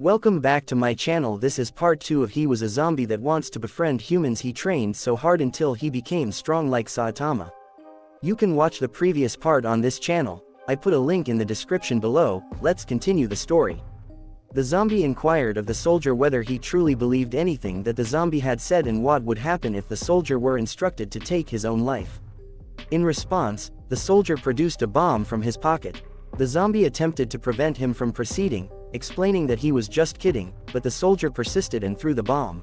Welcome back to my channel. This is part 2 of He was a zombie that wants to befriend humans. He trained so hard until he became strong like Saitama. You can watch the previous part on this channel. I put a link in the description below. Let's continue the story. The zombie inquired of the soldier whether he truly believed anything that the zombie had said and what would happen if the soldier were instructed to take his own life. In response, the soldier produced a bomb from his pocket. The zombie attempted to prevent him from proceeding, explaining that he was just kidding, but the soldier persisted and threw the bomb.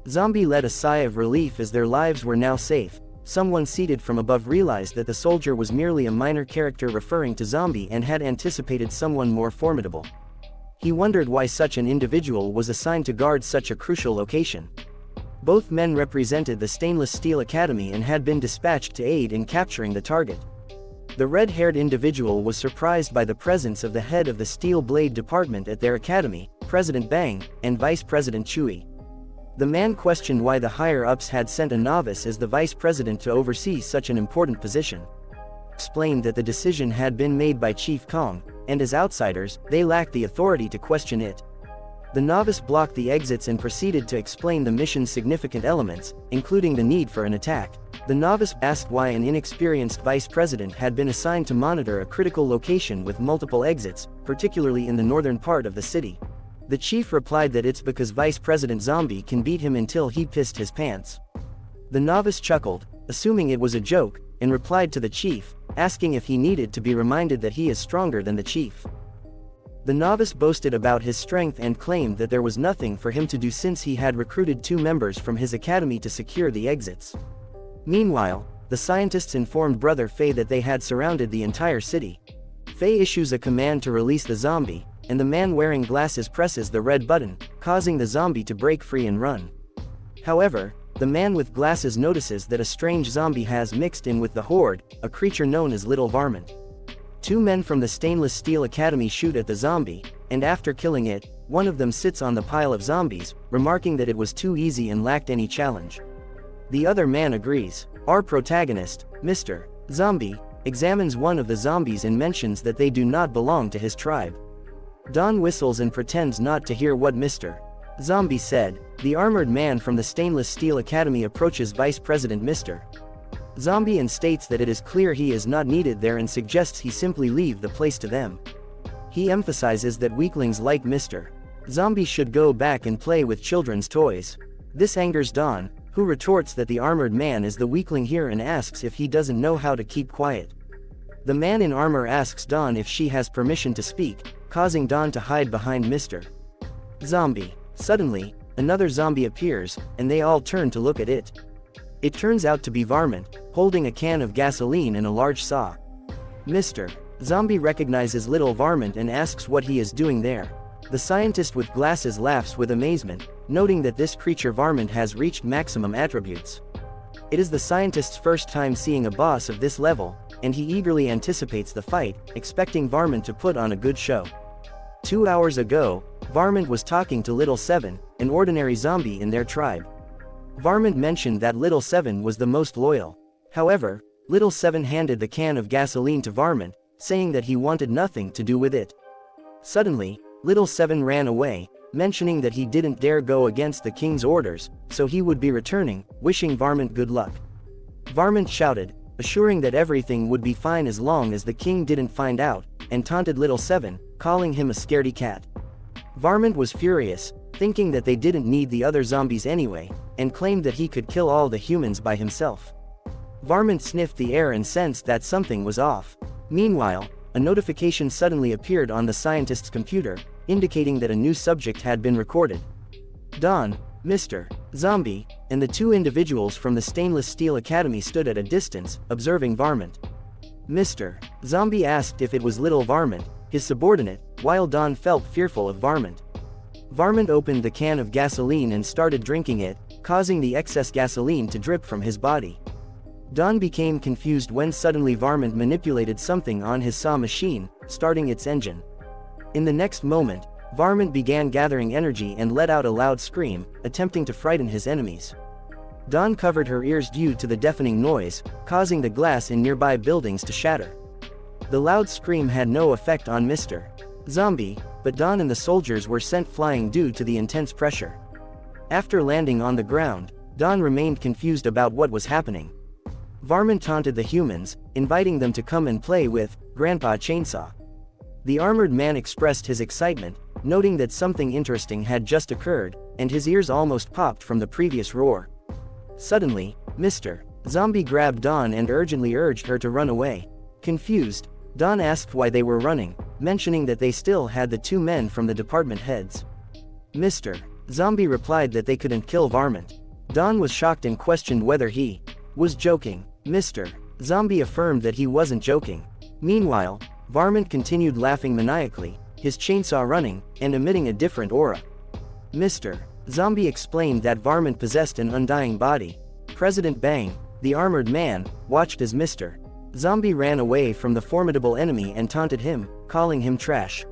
Zombie let a sigh of relief as their lives were now safe. Someone seated from above realized that the soldier was merely a minor character referring to zombie and had anticipated someone more formidable. He wondered why such an individual was assigned to guard such a crucial location. Both men represented the Stainless Steel Academy and had been dispatched to aid in capturing the target. The red-haired individual was surprised by the presence of the head of the Steel Blade Department at their academy, President Bang, and Vice President Chui. The man questioned why the higher-ups had sent a novice as the vice president to oversee such an important position. Explained that the decision had been made by Chief Kong, and as outsiders, they lacked the authority to question it. The novice blocked the exits and proceeded to explain the mission's significant elements, including the need for an attack. The novice asked why an inexperienced vice president had been assigned to monitor a critical location with multiple exits, particularly in the northern part of the city. The chief replied that it's because Vice President Zombie can beat him until he pissed his pants. The novice chuckled, assuming it was a joke, and replied to the chief, asking if he needed to be reminded that he is stronger than the chief. The novice boasted about his strength and claimed that there was nothing for him to do since he had recruited 2 members from his academy to secure the exits. Meanwhile, the scientists informed Brother Fay that they had surrounded the entire city. Fay issues a command to release the zombie, and the man wearing glasses presses the red button, causing the zombie to break free and run. However, the man with glasses notices that a strange zombie has mixed in with the horde, a creature known as Little Varmint. 2 men from the Stainless Steel Academy shoot at the zombie, and after killing it, one of them sits on the pile of zombies, remarking that it was too easy and lacked any challenge. The other man agrees. Our protagonist, Mr. Zombie, examines one of the zombies and mentions that they do not belong to his tribe. Don whistles and pretends not to hear what Mr. Zombie said. The armored man from the Stainless Steel Academy approaches Vice President Mr. Zombie and states that it is clear he is not needed there and suggests he simply leave the place to them. He emphasizes that weaklings like Mr. Zombie should go back and play with children's toys. This angers Don, who retorts that the armored man is the weakling here and asks if he doesn't know how to keep quiet. The man in armor asks Don if she has permission to speak, causing Don to hide behind Mr. Zombie. Suddenly, another zombie appears, and they all turn to look at it. It turns out to be Varmint, holding a can of gasoline and a large saw. Mr. Zombie recognizes Little Varmint and asks what he is doing there. The scientist with glasses laughs with amazement, noting that this creature Varmint has reached maximum attributes. It is the scientist's first time seeing a boss of this level, and he eagerly anticipates the fight, expecting Varmint to put on a good show. 2 hours ago, Varmint was talking to Little Seven, an ordinary zombie in their tribe. Varmint mentioned that Little Seven was the most loyal. However, Little Seven handed the can of gasoline to Varmint, saying that he wanted nothing to do with it. Suddenly, Little Seven ran away, mentioning that he didn't dare go against the king's orders, so he would be returning, wishing Varmint good luck. Varmint shouted, assuring that everything would be fine as long as the king didn't find out, and taunted Little Seven, calling him a scaredy cat. Varmint was furious, thinking that they didn't need the other zombies anyway, and claimed that he could kill all the humans by himself. Varmint sniffed the air and sensed that something was off. Meanwhile, a notification suddenly appeared on the scientist's computer, indicating that a new subject had been recorded. Don, Mr. Zombie, and the 2 individuals from the Stainless Steel Academy stood at a distance, observing Varmint. Mr. Zombie asked if it was Little Varmint, his subordinate, while Don felt fearful of Varmint. Varmint opened the can of gasoline and started drinking it, causing the excess gasoline to drip from his body. Don became confused when suddenly Varmint manipulated something on his saw machine, starting its engine. In the next moment, Varmint began gathering energy and let out a loud scream, attempting to frighten his enemies. Don covered her ears due to the deafening noise, causing the glass in nearby buildings to shatter. The loud scream had no effect on Mr. Zombie, but Dawn and the soldiers were sent flying due to the intense pressure. After landing on the ground, Dawn remained confused about what was happening. Varmint taunted the humans, inviting them to come and play with Grandpa Chainsaw. The armored man expressed his excitement, noting that something interesting had just occurred, and his ears almost popped from the previous roar. Suddenly, Mr. Zombie grabbed Dawn and urgently urged her to run away. Confused, Dawn asked why they were running, mentioning that they still had the two men from the department heads. Mr. Zombie replied that they couldn't kill Varmint. Dawn was shocked and questioned whether he was joking. Mr. Zombie affirmed that he wasn't joking. Meanwhile, Varmint continued laughing maniacally, his chainsaw running, and emitting a different aura. Mr. Zombie explained that Varmint possessed an undying body. President Bang, the armored man, watched as Mr. Zombie ran away from the formidable enemy and taunted him, calling him trash.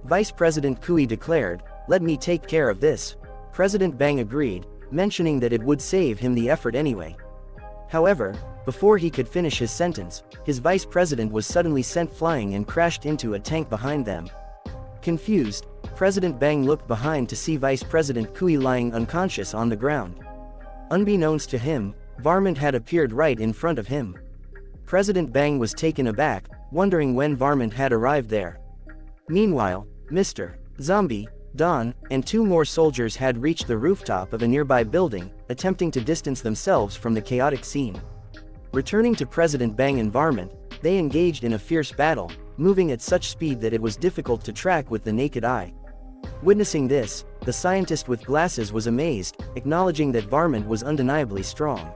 Vice President Kui declared, "Let me take care of this." President Bang agreed, mentioning that it would save him the effort anyway. However, before he could finish his sentence, his vice president was suddenly sent flying and crashed into a tank behind them. Confused, President Bang looked behind to see Vice President Kui lying unconscious on the ground. Unbeknownst to him, Varmint had appeared right in front of him. President Bang was taken aback, wondering when Varmint had arrived there. Meanwhile, Mr. Zombie, Dawn, and two more soldiers had reached the rooftop of a nearby building, attempting to distance themselves from the chaotic scene. Returning to President Bang and Varmint, they engaged in a fierce battle, moving at such speed that it was difficult to track with the naked eye. Witnessing this, the scientist with glasses was amazed, acknowledging that Varmint was undeniably strong.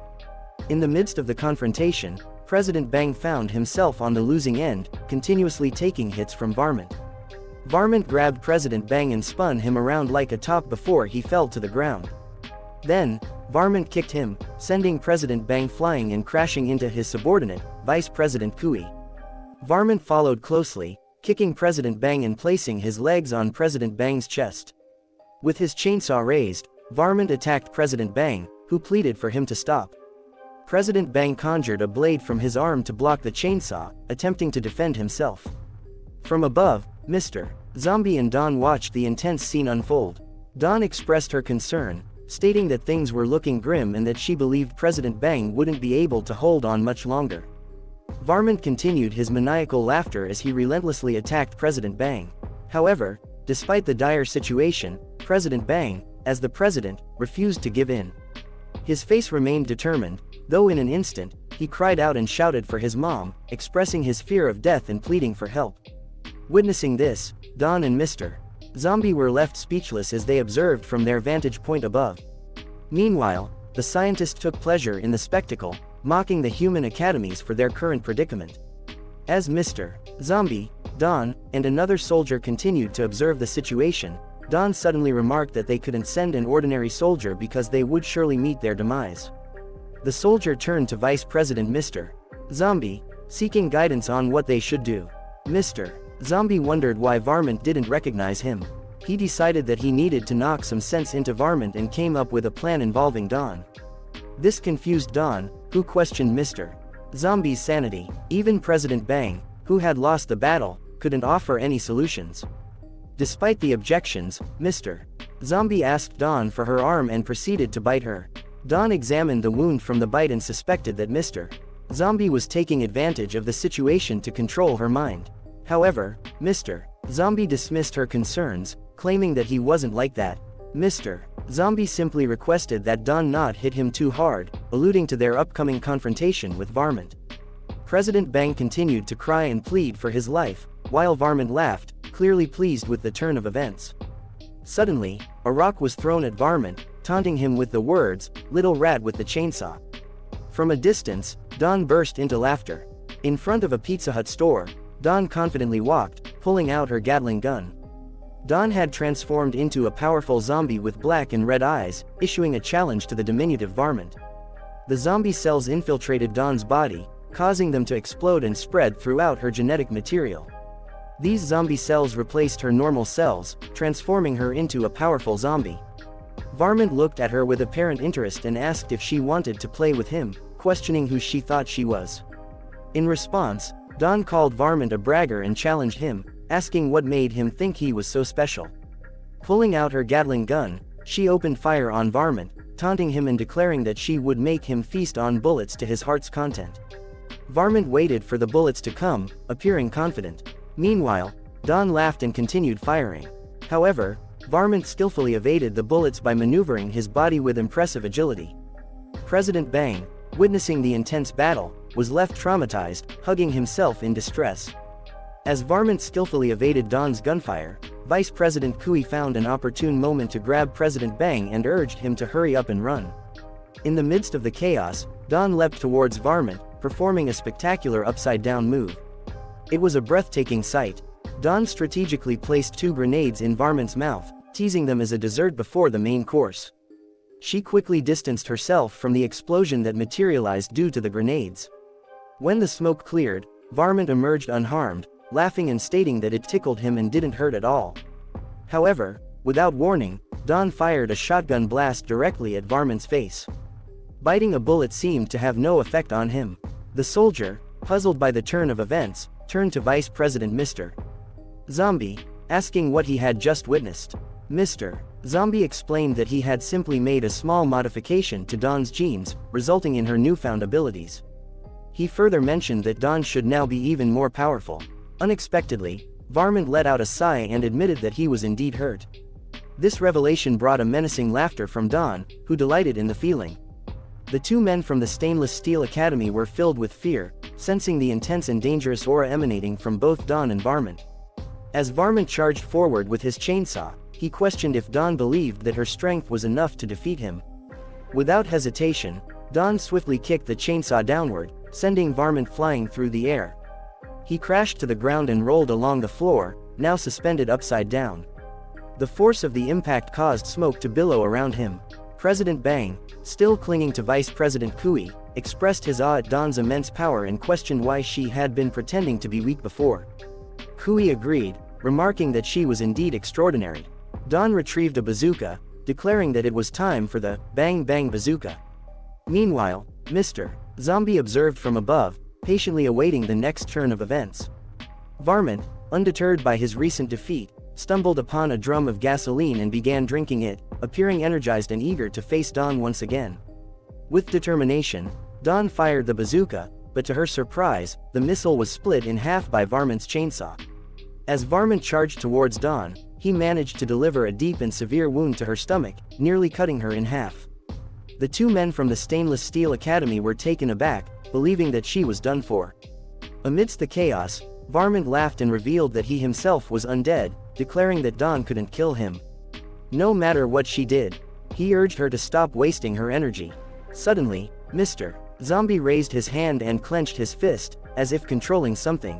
In the midst of the confrontation, President Bang found himself on the losing end, continuously taking hits from Varmint. Varmint grabbed President Bang and spun him around like a top before he fell to the ground. Then, Varmint kicked him, sending President Bang flying and crashing into his subordinate, Vice President Kui. Varmint followed closely, kicking President Bang and placing his legs on President Bang's chest. With his chainsaw raised, Varmint attacked President Bang, who pleaded for him to stop. President Bang conjured a blade from his arm to block the chainsaw, attempting to defend himself. From above, Mr. Zombie and Dawn watched the intense scene unfold. Dawn expressed her concern, stating that things were looking grim and that she believed President Bang wouldn't be able to hold on much longer. Varmint continued his maniacal laughter as he relentlessly attacked President Bang. However, despite the dire situation, President Bang, as the president, refused to give in. His face remained determined, though in an instant, he cried out and shouted for his mom, expressing his fear of death and pleading for help. Witnessing this, Dawn and Mr. Zombie were left speechless as they observed from their vantage point above. Meanwhile, the scientist took pleasure in the spectacle, mocking the human academies for their current predicament. As Mr. Zombie, Dawn, and another soldier continued to observe the situation, Dawn suddenly remarked that they couldn't send an ordinary soldier because they would surely meet their demise. The soldier turned to Vice President Mr. Zombie, seeking guidance on what they should do. Mr. Zombie wondered why Varmint didn't recognize him. He decided that he needed to knock some sense into Varmint and came up with a plan involving Dawn. This confused Dawn, who questioned Mr. Zombie's sanity. Even President Bang, who had lost the battle, couldn't offer any solutions. Despite the objections, Mr. Zombie asked Dawn for her arm and proceeded to bite her. Dawn examined the wound from the bite and suspected that Mr. Zombie was taking advantage of the situation to control her mind. However, Mr. Zombie dismissed her concerns, claiming that he wasn't like that. Mr. Zombie simply requested that Dawn not hit him too hard, alluding to their upcoming confrontation with Varmint. President Bang continued to cry and plead for his life, while Varmint laughed, clearly pleased with the turn of events. Suddenly, a rock was thrown at Varmint, taunting him with the words, "Little rat with the chainsaw." From a distance, Dawn burst into laughter. In front of a Pizza Hut store, Dawn confidently walked, pulling out her Gatling gun. Dawn had transformed into a powerful zombie with black and red eyes, issuing a challenge to the diminutive Varmint. The zombie cells infiltrated Dawn's body, causing them to explode and spread throughout her genetic material. These zombie cells replaced her normal cells, transforming her into a powerful zombie. Varmint looked at her with apparent interest and asked if she wanted to play with him, questioning who she thought she was. In response, Dawn called Varmint a bragger and challenged him, asking what made him think he was so special. Pulling out her Gatling gun, she opened fire on Varmint, taunting him and declaring that she would make him feast on bullets to his heart's content. Varmint waited for the bullets to come, appearing confident. Meanwhile, Dawn laughed and continued firing. However, Varmint skillfully evaded the bullets by maneuvering his body with impressive agility. President Bang, witnessing the intense battle, was left traumatized, hugging himself in distress. As Varmint skillfully evaded Dawn's gunfire, Vice President Kui found an opportune moment to grab President Bang and urged him to hurry up and run. In the midst of the chaos, Dawn leapt towards Varmint, performing a spectacular upside-down move. It was a breathtaking sight. Dawn strategically placed 2 grenades in Varmint's mouth, teasing them as a dessert before the main course. She quickly distanced herself from the explosion that materialized due to the grenades. When the smoke cleared, Varmint emerged unharmed, laughing and stating that it tickled him and didn't hurt at all. However, without warning, Dawn fired a shotgun blast directly at Varmint's face. Biting a bullet seemed to have no effect on him. The soldier, puzzled by the turn of events, turned to Vice President Mr. Zombie, asking what he had just witnessed. Mr. Zombie explained that he had simply made a small modification to Dawn's genes, resulting in her newfound abilities. He further mentioned that Dawn should now be even more powerful. Unexpectedly, Varmint let out a sigh and admitted that he was indeed hurt. This revelation brought a menacing laughter from Dawn, who delighted in the feeling. The 2 men from the Stainless Steel Academy were filled with fear, sensing the intense and dangerous aura emanating from both Dawn and Varmint. As Varmint charged forward with his chainsaw, he questioned if Dawn believed that her strength was enough to defeat him. Without hesitation, Dawn swiftly kicked the chainsaw downward, sending Varmint flying through the air. He crashed to the ground and rolled along the floor, now suspended upside down. The force of the impact caused smoke to billow around him. President Bang, still clinging to Vice President Kui, expressed his awe at Dawn's immense power and questioned why she had been pretending to be weak before. Kui agreed, remarking that she was indeed extraordinary. Dawn retrieved a bazooka, declaring that it was time for the Bang Bang Bazooka. Meanwhile, Mr. Zombie observed from above, patiently awaiting the next turn of events. Varmint, undeterred by his recent defeat, stumbled upon a drum of gasoline and began drinking it, appearing energized and eager to face Dawn once again. With determination, Dawn fired the bazooka, but to her surprise, the missile was split in half by Varmint's chainsaw. As Varmint charged towards Dawn, he managed to deliver a deep and severe wound to her stomach, nearly cutting her in half. The 2 men from the Stainless Steel Academy were taken aback, believing that she was done for. Amidst the chaos, Varmint laughed and revealed that he himself was undead, declaring that Dawn couldn't kill him. No matter what she did, he urged her to stop wasting her energy. Suddenly, Mr. Zombie raised his hand and clenched his fist, as if controlling something.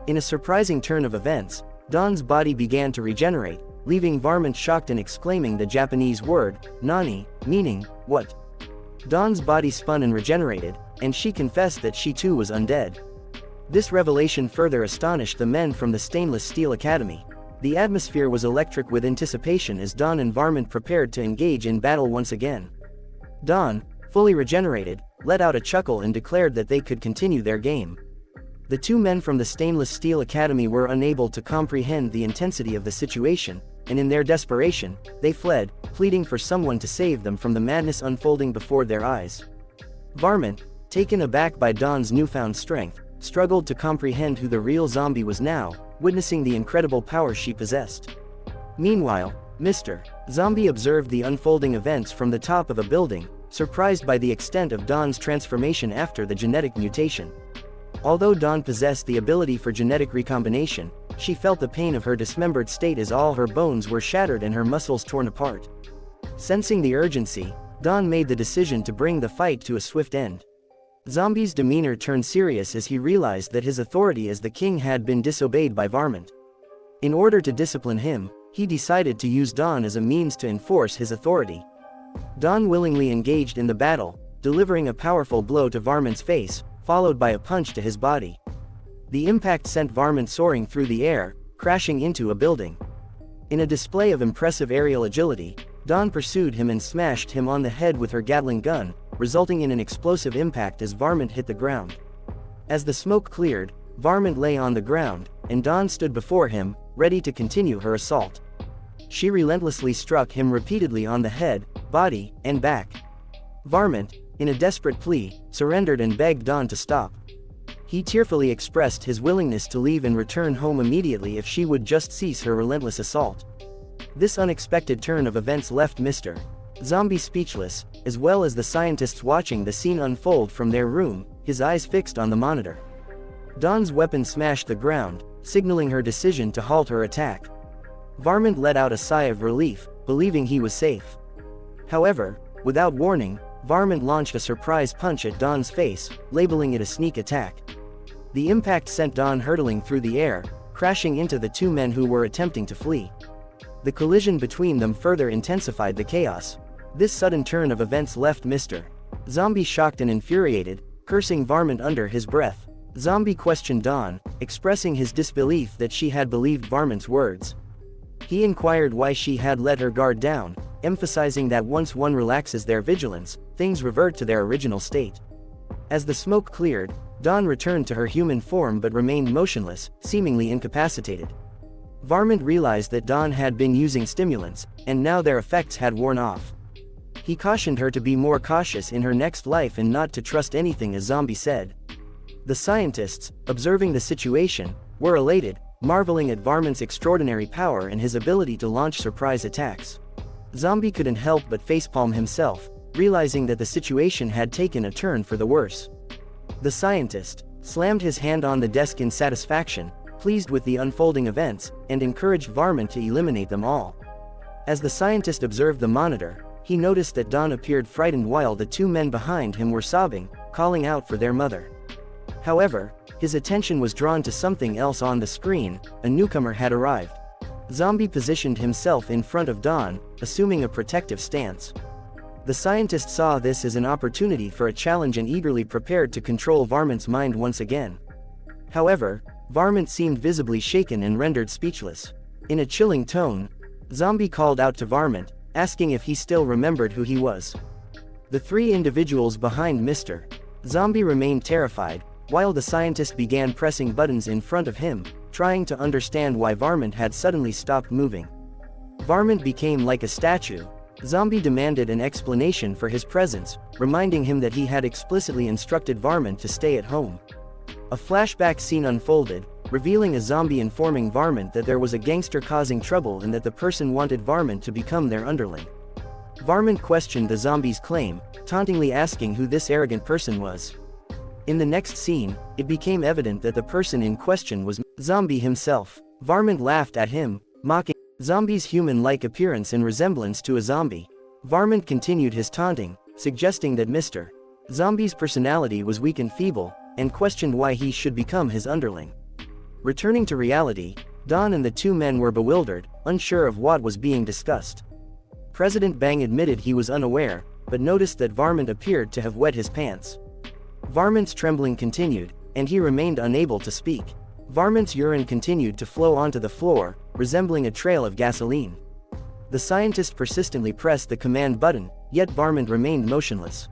In a surprising turn of events, Dawn's body began to regenerate, leaving Varmint shocked and exclaiming the Japanese word, "Nani," meaning, "What?" Dawn's body spun and regenerated, and she confessed that she too was undead. This revelation further astonished the men from the Stainless Steel Academy. The atmosphere was electric with anticipation as Dawn and Varmint prepared to engage in battle once again. Dawn, fully regenerated, let out a chuckle and declared that they could continue their game. The 2 men from the Stainless Steel Academy were unable to comprehend the intensity of the situation, and in their desperation, they fled, pleading for someone to save them from the madness unfolding before their eyes. Varmint, taken aback by Dawn's newfound strength, struggled to comprehend who the real zombie was now, witnessing the incredible power she possessed. Meanwhile, Mr. Zombie observed the unfolding events from the top of a building, surprised by the extent of Dawn's transformation after the genetic mutation. Although Dawn possessed the ability for genetic recombination, she felt the pain of her dismembered state as all her bones were shattered and her muscles torn apart. Sensing the urgency, Dawn made the decision to bring the fight to a swift end. Zombie's demeanor turned serious as he realized that his authority as the king had been disobeyed by Varmint. In order to discipline him, he decided to use Dawn as a means to enforce his authority. Dawn willingly engaged in the battle, delivering a powerful blow to Varmint's face, followed by a punch to his body. The impact sent Varmint soaring through the air, crashing into a building. In a display of impressive aerial agility, Dawn pursued him and smashed him on the head with her Gatling gun, resulting in an explosive impact as Varmint hit the ground. As the smoke cleared, Varmint lay on the ground, and Dawn stood before him, ready to continue her assault. She relentlessly struck him repeatedly on the head, body, and back. Varmint, in a desperate plea, surrendered and begged Dawn to stop. He tearfully expressed his willingness to leave and return home immediately if she would just cease her relentless assault. This unexpected turn of events left Mr. Zombie speechless, as well as the scientists watching the scene unfold from their room, his eyes fixed on the monitor. Dawn's weapon smashed the ground, signaling her decision to halt her attack. Varmint let out a sigh of relief, believing he was safe. However, without warning, Varmint launched a surprise punch at Dawn's face, labeling it a sneak attack. The impact sent Dawn hurtling through the air, crashing into the two men who were attempting to flee. The collision between them further intensified the chaos. This sudden turn of events left Mr. Zombie shocked and infuriated, cursing Varmint under his breath. Zombie questioned Dawn, expressing his disbelief that she had believed Varmint's words. He inquired why she had let her guard down, emphasizing that once one relaxes their vigilance, things revert to their original state. As the smoke cleared, Dawn returned to her human form but remained motionless, seemingly incapacitated. Varmint realized that Dawn had been using stimulants, and now their effects had worn off. He cautioned her to be more cautious in her next life and not to trust anything a zombie said. The scientists, observing the situation, were elated, marveling at Varmint's extraordinary power and his ability to launch surprise attacks. Zombie couldn't help but facepalm himself, realizing that the situation had taken a turn for the worse. The scientist slammed his hand on the desk in satisfaction, pleased with the unfolding events, and encouraged Varmint to eliminate them all. As the scientist observed the monitor, he noticed that Dawn appeared frightened while the two men behind him were sobbing, calling out for their mother. However, his attention was drawn to something else on the screen. A newcomer had arrived. Zombie positioned himself in front of Dawn, assuming a protective stance. The scientist saw this as an opportunity for a challenge and eagerly prepared to control Varmint's mind once again. However, Varmint seemed visibly shaken and rendered speechless. In a chilling tone, Zombie called out to Varmint, asking if he still remembered who he was. The three individuals behind Mr. Zombie remained terrified, while the scientist began pressing buttons in front of him, trying to understand why Varmint had suddenly stopped moving. Varmint became like a statue. Zombie demanded an explanation for his presence, reminding him that he had explicitly instructed Varmint to stay at home. A flashback scene unfolded, revealing a zombie informing Varmint that there was a gangster causing trouble and that the person wanted Varmint to become their underling. Varmint questioned the zombie's claim, tauntingly asking who this arrogant person was. In the next scene, it became evident that the person in question was Zombie himself. Varmint laughed at him, mocking Zombie's human-like appearance and resemblance to a zombie. Varmint continued his taunting, suggesting that Mr. Zombie's personality was weak and feeble, and questioned why he should become his underling. Returning to reality, Dawn and the two men were bewildered, unsure of what was being discussed. President Bang admitted he was unaware, but noticed that Varmint appeared to have wet his pants. Varmint's trembling continued, and he remained unable to speak. Varmint's urine continued to flow onto the floor, resembling a trail of gasoline. The scientist persistently pressed the command button, yet Varmint remained motionless.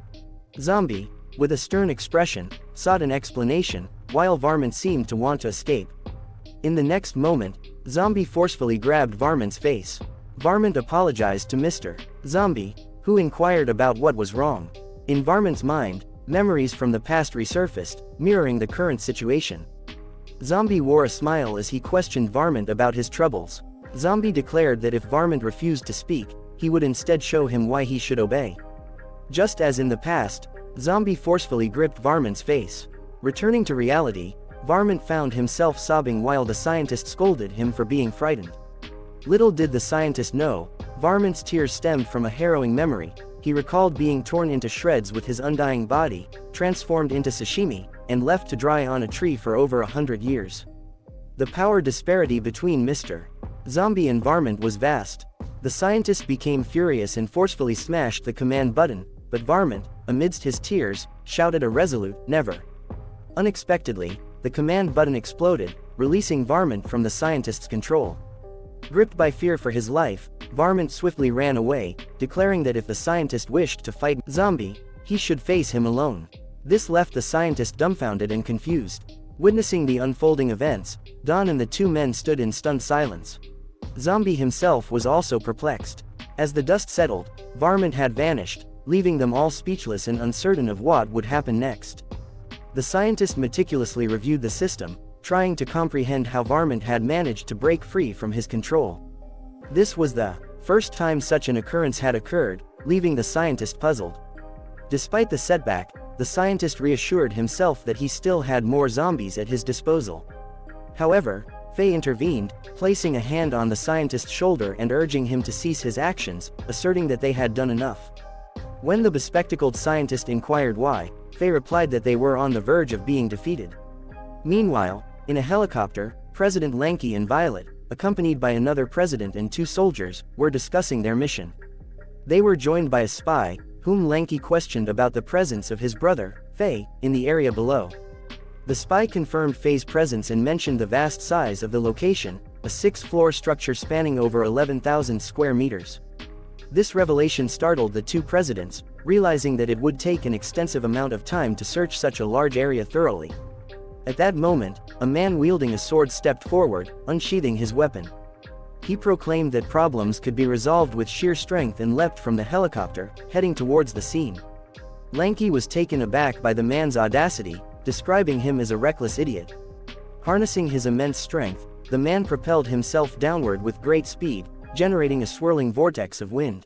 Zombie, with a stern expression, sought an explanation, while Varmint seemed to want to escape. In the next moment, Zombie forcefully grabbed Varmint's face. Varmint apologized to Mr. Zombie, who inquired about what was wrong. In Varmint's mind, memories from the past resurfaced, mirroring the current situation. Zombie wore a smile as he questioned Varmint about his troubles. Zombie declared that if Varmint refused to speak, he would instead show him why he should obey. Just as in the past, Zombie forcefully gripped Varmint's face. Returning to reality, Varmint found himself sobbing while the scientist scolded him for being frightened. Little did the scientist know, Varmint's tears stemmed from a harrowing memory. He recalled being torn into shreds with his undying body, transformed into sashimi, and left to dry on a tree for over 100 years. The power disparity between Mr. Zombie and Varmint was vast. The scientist became furious and forcefully smashed the command button, but Varmint, amidst his tears, shouted a resolute, "Never." Unexpectedly, the command button exploded, releasing Varmint from the scientist's control. Gripped by fear for his life, Varmint swiftly ran away, declaring that if the scientist wished to fight Zombie, he should face him alone. This left the scientist dumbfounded and confused. Witnessing the unfolding events, Don and the two men stood in stunned silence. Zombie himself was also perplexed. As the dust settled, Varmint had vanished, leaving them all speechless and uncertain of what would happen next. The scientist meticulously reviewed the system, trying to comprehend how Varmint had managed to break free from his control. This was the first time such an occurrence had occurred, leaving the scientist puzzled. Despite the setback, the scientist reassured himself that he still had more zombies at his disposal. However, Faye intervened, placing a hand on the scientist's shoulder and urging him to cease his actions, asserting that they had done enough. When the bespectacled scientist inquired why, Faye replied that they were on the verge of being defeated. Meanwhile, in a helicopter, President Lanky and Violet, accompanied by another president and two soldiers, were discussing their mission. They were joined by a spy, whom Lanky questioned about the presence of his brother, Faye, in the area below. The spy confirmed Faye's presence and mentioned the vast size of the location, a 6-floor structure spanning over 11,000 square meters. This revelation startled the two presidents, realizing that it would take an extensive amount of time to search such a large area thoroughly. At that moment, a man wielding a sword stepped forward, unsheathing his weapon. He proclaimed that problems could be resolved with sheer strength and leapt from the helicopter, heading towards the scene. Lanky was taken aback by the man's audacity, describing him as a reckless idiot. Harnessing his immense strength, the man propelled himself downward with great speed, generating a swirling vortex of wind.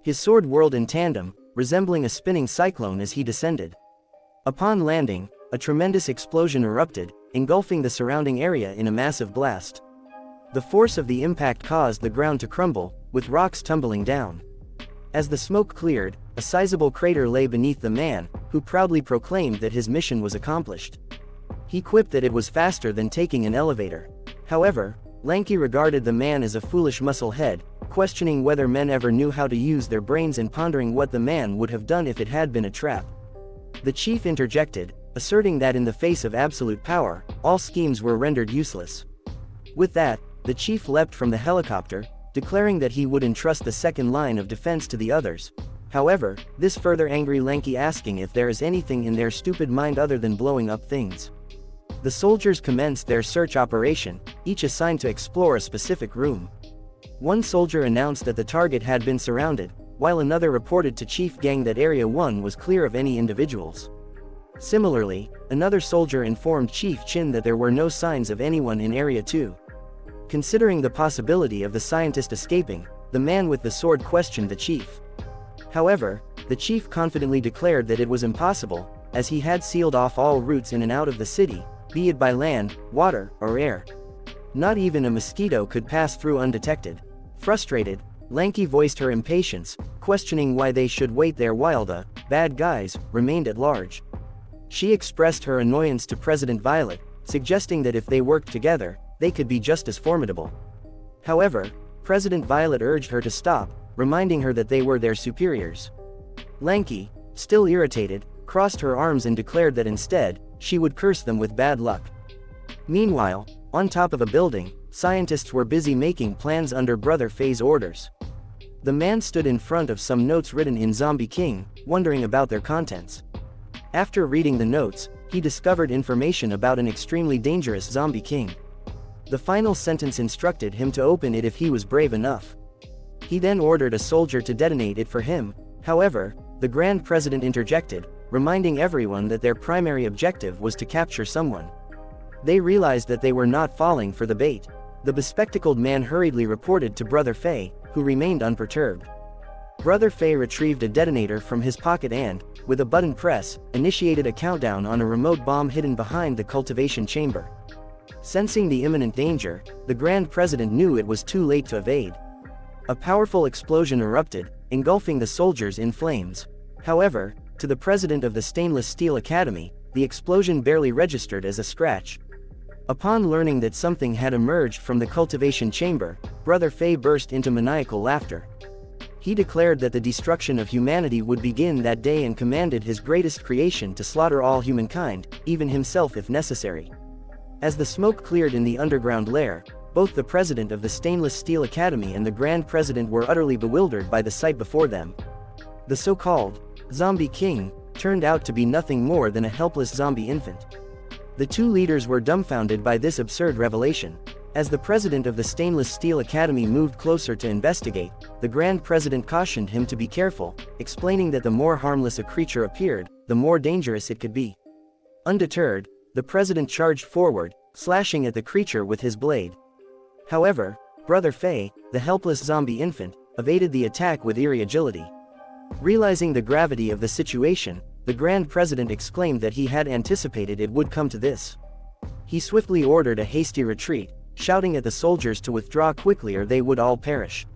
His sword whirled in tandem, resembling a spinning cyclone as he descended. Upon landing, a tremendous explosion erupted, engulfing the surrounding area in a massive blast. The force of the impact caused the ground to crumble, with rocks tumbling down. As the smoke cleared, a sizable crater lay beneath the man, who proudly proclaimed that his mission was accomplished. He quipped that it was faster than taking an elevator. However, Lanky regarded the man as a foolish musclehead, questioning whether men ever knew how to use their brains and pondering what the man would have done if it had been a trap. The chief interjected, asserting that in the face of absolute power, all schemes were rendered useless. With that, the chief leapt from the helicopter, declaring that he would entrust the second line of defense to the others. However, this further angered Lanky, asking if there is anything in their stupid mind other than blowing up things. The soldiers commenced their search operation, each assigned to explore a specific room. One soldier announced that the target had been surrounded, while another reported to Chief Gang that Area 1 was clear of any individuals. Similarly, another soldier informed Chief Chin that there were no signs of anyone in Area 2. Considering the possibility of the scientist escaping, the man with the sword questioned the chief. However, the chief confidently declared that it was impossible, as he had sealed off all routes in and out of the city, be it by land, water, or air. Not even a mosquito could pass through undetected. Frustrated, Lanky voiced her impatience, questioning why they should wait there while the bad guys remained at large. She expressed her annoyance to President Violet, suggesting that if they worked together, they could be just as formidable. However, President Violet urged her to stop, reminding her that they were their superiors. Lanky, still irritated, crossed her arms and declared that instead, she would curse them with bad luck. Meanwhile, on top of a building, scientists were busy making plans under Brother Faye's orders. The man stood in front of some notes written in Zombie King, wondering about their contents. After reading the notes, he discovered information about an extremely dangerous zombie king. The final sentence instructed him to open it if he was brave enough. He then ordered a soldier to detonate it for him. However, the Grand President interjected, reminding everyone that their primary objective was to capture someone. They realized that they were not falling for the bait. The bespectacled man hurriedly reported to Brother Faye, who remained unperturbed. Brother Faye retrieved a detonator from his pocket and, with a button press, initiated a countdown on a remote bomb hidden behind the cultivation chamber. Sensing the imminent danger, the Grand President knew it was too late to evade. A powerful explosion erupted, engulfing the soldiers in flames. However, to the president of the Stainless Steel Academy, the explosion barely registered as a scratch. Upon learning that something had emerged from the cultivation chamber, Brother Faye burst into maniacal laughter. He declared that the destruction of humanity would begin that day and commanded his greatest creation to slaughter all humankind, even himself if necessary. As the smoke cleared in the underground lair, both the president of the Stainless Steel Academy and the Grand President were utterly bewildered by the sight before them. The so-called Zombie King turned out to be nothing more than a helpless zombie infant. The two leaders were dumbfounded by this absurd revelation. As the president of the Stainless Steel Academy moved closer to investigate, the Grand President cautioned him to be careful, explaining that the more harmless a creature appeared, the more dangerous it could be. Undeterred, the president charged forward, slashing at the creature with his blade. However, Brother Fray, the helpless zombie infant, evaded the attack with eerie agility. Realizing the gravity of the situation, the Grand President exclaimed that he had anticipated it would come to this. He swiftly ordered a hasty retreat, shouting at the soldiers to withdraw quickly or they would all perish.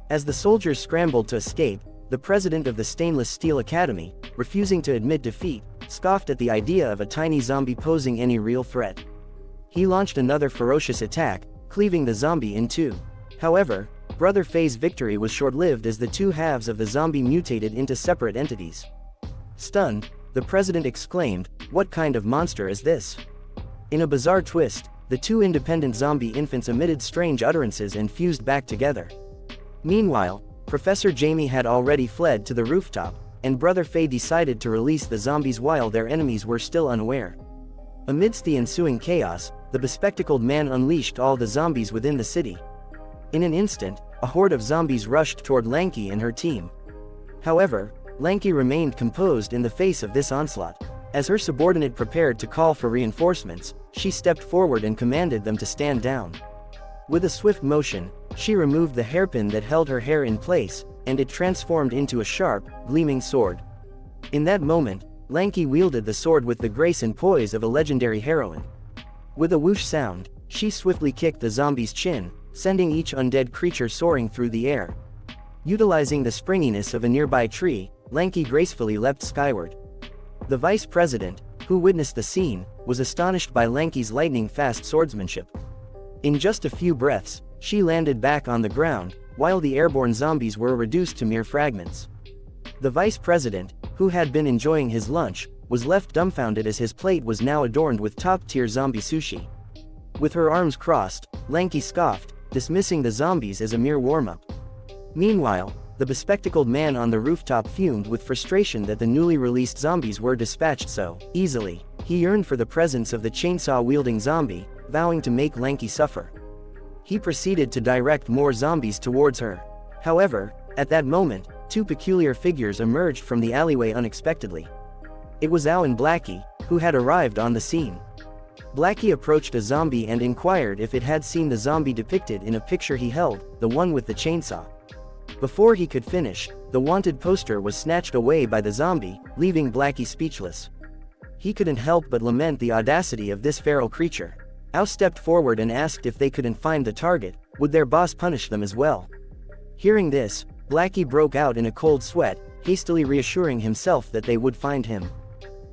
As the soldiers scrambled to escape, the president of the Stainless Steel Academy, refusing to admit defeat, scoffed at the idea of a tiny zombie posing any real threat. He launched another ferocious attack, cleaving the zombie in two. However, Brother Fray's victory was short-lived as the two halves of the zombie mutated into separate entities. Stunned, the president exclaimed, "What kind of monster is this?" In a bizarre twist, the two independent zombie infants emitted strange utterances and fused back together. Meanwhile, Professor Jamie had already fled to the rooftop, and Brother Fray decided to release the zombies while their enemies were still unaware. Amidst the ensuing chaos, the bespectacled man unleashed all the zombies within the city. In an instant, a horde of zombies rushed toward Lanky and her team. However, Lanky remained composed in the face of this onslaught. As her subordinate prepared to call for reinforcements, she stepped forward and commanded them to stand down. With a swift motion, she removed the hairpin that held her hair in place, and it transformed into a sharp, gleaming sword. In that moment, Lanky wielded the sword with the grace and poise of a legendary heroine. With a whoosh sound, she swiftly kicked the zombie's chin, sending each undead creature soaring through the air. Utilizing the springiness of a nearby tree, Lanky gracefully leapt skyward. The vice president, who witnessed the scene, was astonished by Lanky's lightning-fast swordsmanship. In just a few breaths, she landed back on the ground, while the airborne zombies were reduced to mere fragments. The vice president, who had been enjoying his lunch, was left dumbfounded as his plate was now adorned with top-tier zombie sushi. With her arms crossed, Lanky scoffed, dismissing the zombies as a mere warm-up. Meanwhile, the bespectacled man on the rooftop fumed with frustration that the newly released zombies were dispatched so easily. He yearned for the presence of the chainsaw-wielding zombie, vowing to make Lanky suffer. He proceeded to direct more zombies towards her. However, at that moment, two peculiar figures emerged from the alleyway unexpectedly. It was Ao and Blackie, who had arrived on the scene. Blackie approached a zombie and inquired if it had seen the zombie depicted in a picture he held, the one with the chainsaw. Before he could finish, the wanted poster was snatched away by the zombie, leaving Blackie speechless. He couldn't help but lament the audacity of this feral creature. Ao stepped forward and asked if they couldn't find the target, would their boss punish them as well? Hearing this, Blackie broke out in a cold sweat, hastily reassuring himself that they would find him.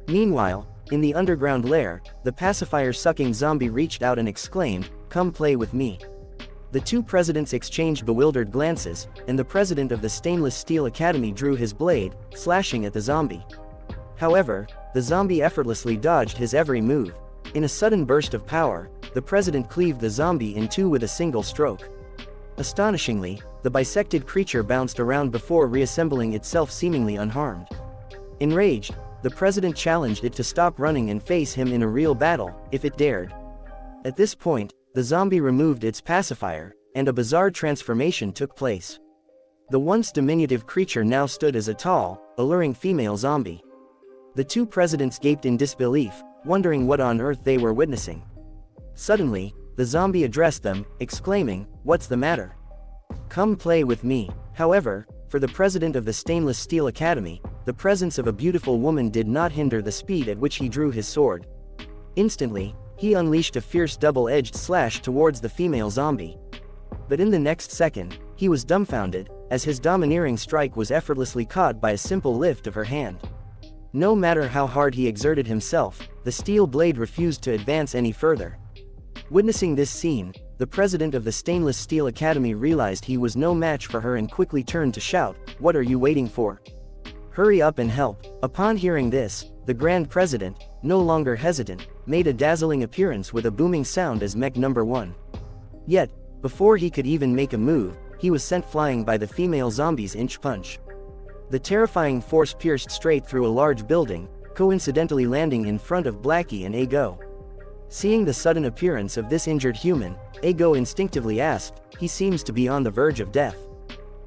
Meanwhile, in the underground lair, the pacifier-sucking zombie reached out and exclaimed, "Come play with me." The two presidents exchanged bewildered glances, and the president of the Stainless Steel Academy drew his blade, slashing at the zombie. However, the zombie effortlessly dodged his every move. In a sudden burst of power, the president cleaved the zombie in two with a single stroke. Astonishingly, the bisected creature bounced around before reassembling itself seemingly unharmed. Enraged, the president challenged it to stop running and face him in a real battle, if it dared. At this point, the zombie removed its pacifier, and a bizarre transformation took place. The once diminutive creature now stood as a tall, alluring female zombie. The two presidents gaped in disbelief, wondering what on earth they were witnessing. Suddenly, the zombie addressed them, exclaiming, "What's the matter? Come play with me." However, for the president of the Stainless Steel Academy, the presence of a beautiful woman did not hinder the speed at which he drew his sword. Instantly, he unleashed a fierce double-edged slash towards the female zombie. But in the next second, he was dumbfounded, as his domineering strike was effortlessly caught by a simple lift of her hand. No matter how hard he exerted himself, the steel blade refused to advance any further. Witnessing this scene, the president of the Stainless Steel Academy realized he was no match for her and quickly turned to shout, "What are you waiting for? Hurry up and help." Upon hearing this, the Grand President, no longer hesitant, made a dazzling appearance with a booming sound as Mech Number 1. Yet, before he could even make a move, he was sent flying by the female zombie's inch punch. The terrifying force pierced straight through a large building, coincidentally landing in front of Blackie and Ago. Seeing the sudden appearance of this injured human, Ego instinctively asked, "He seems to be on the verge of death.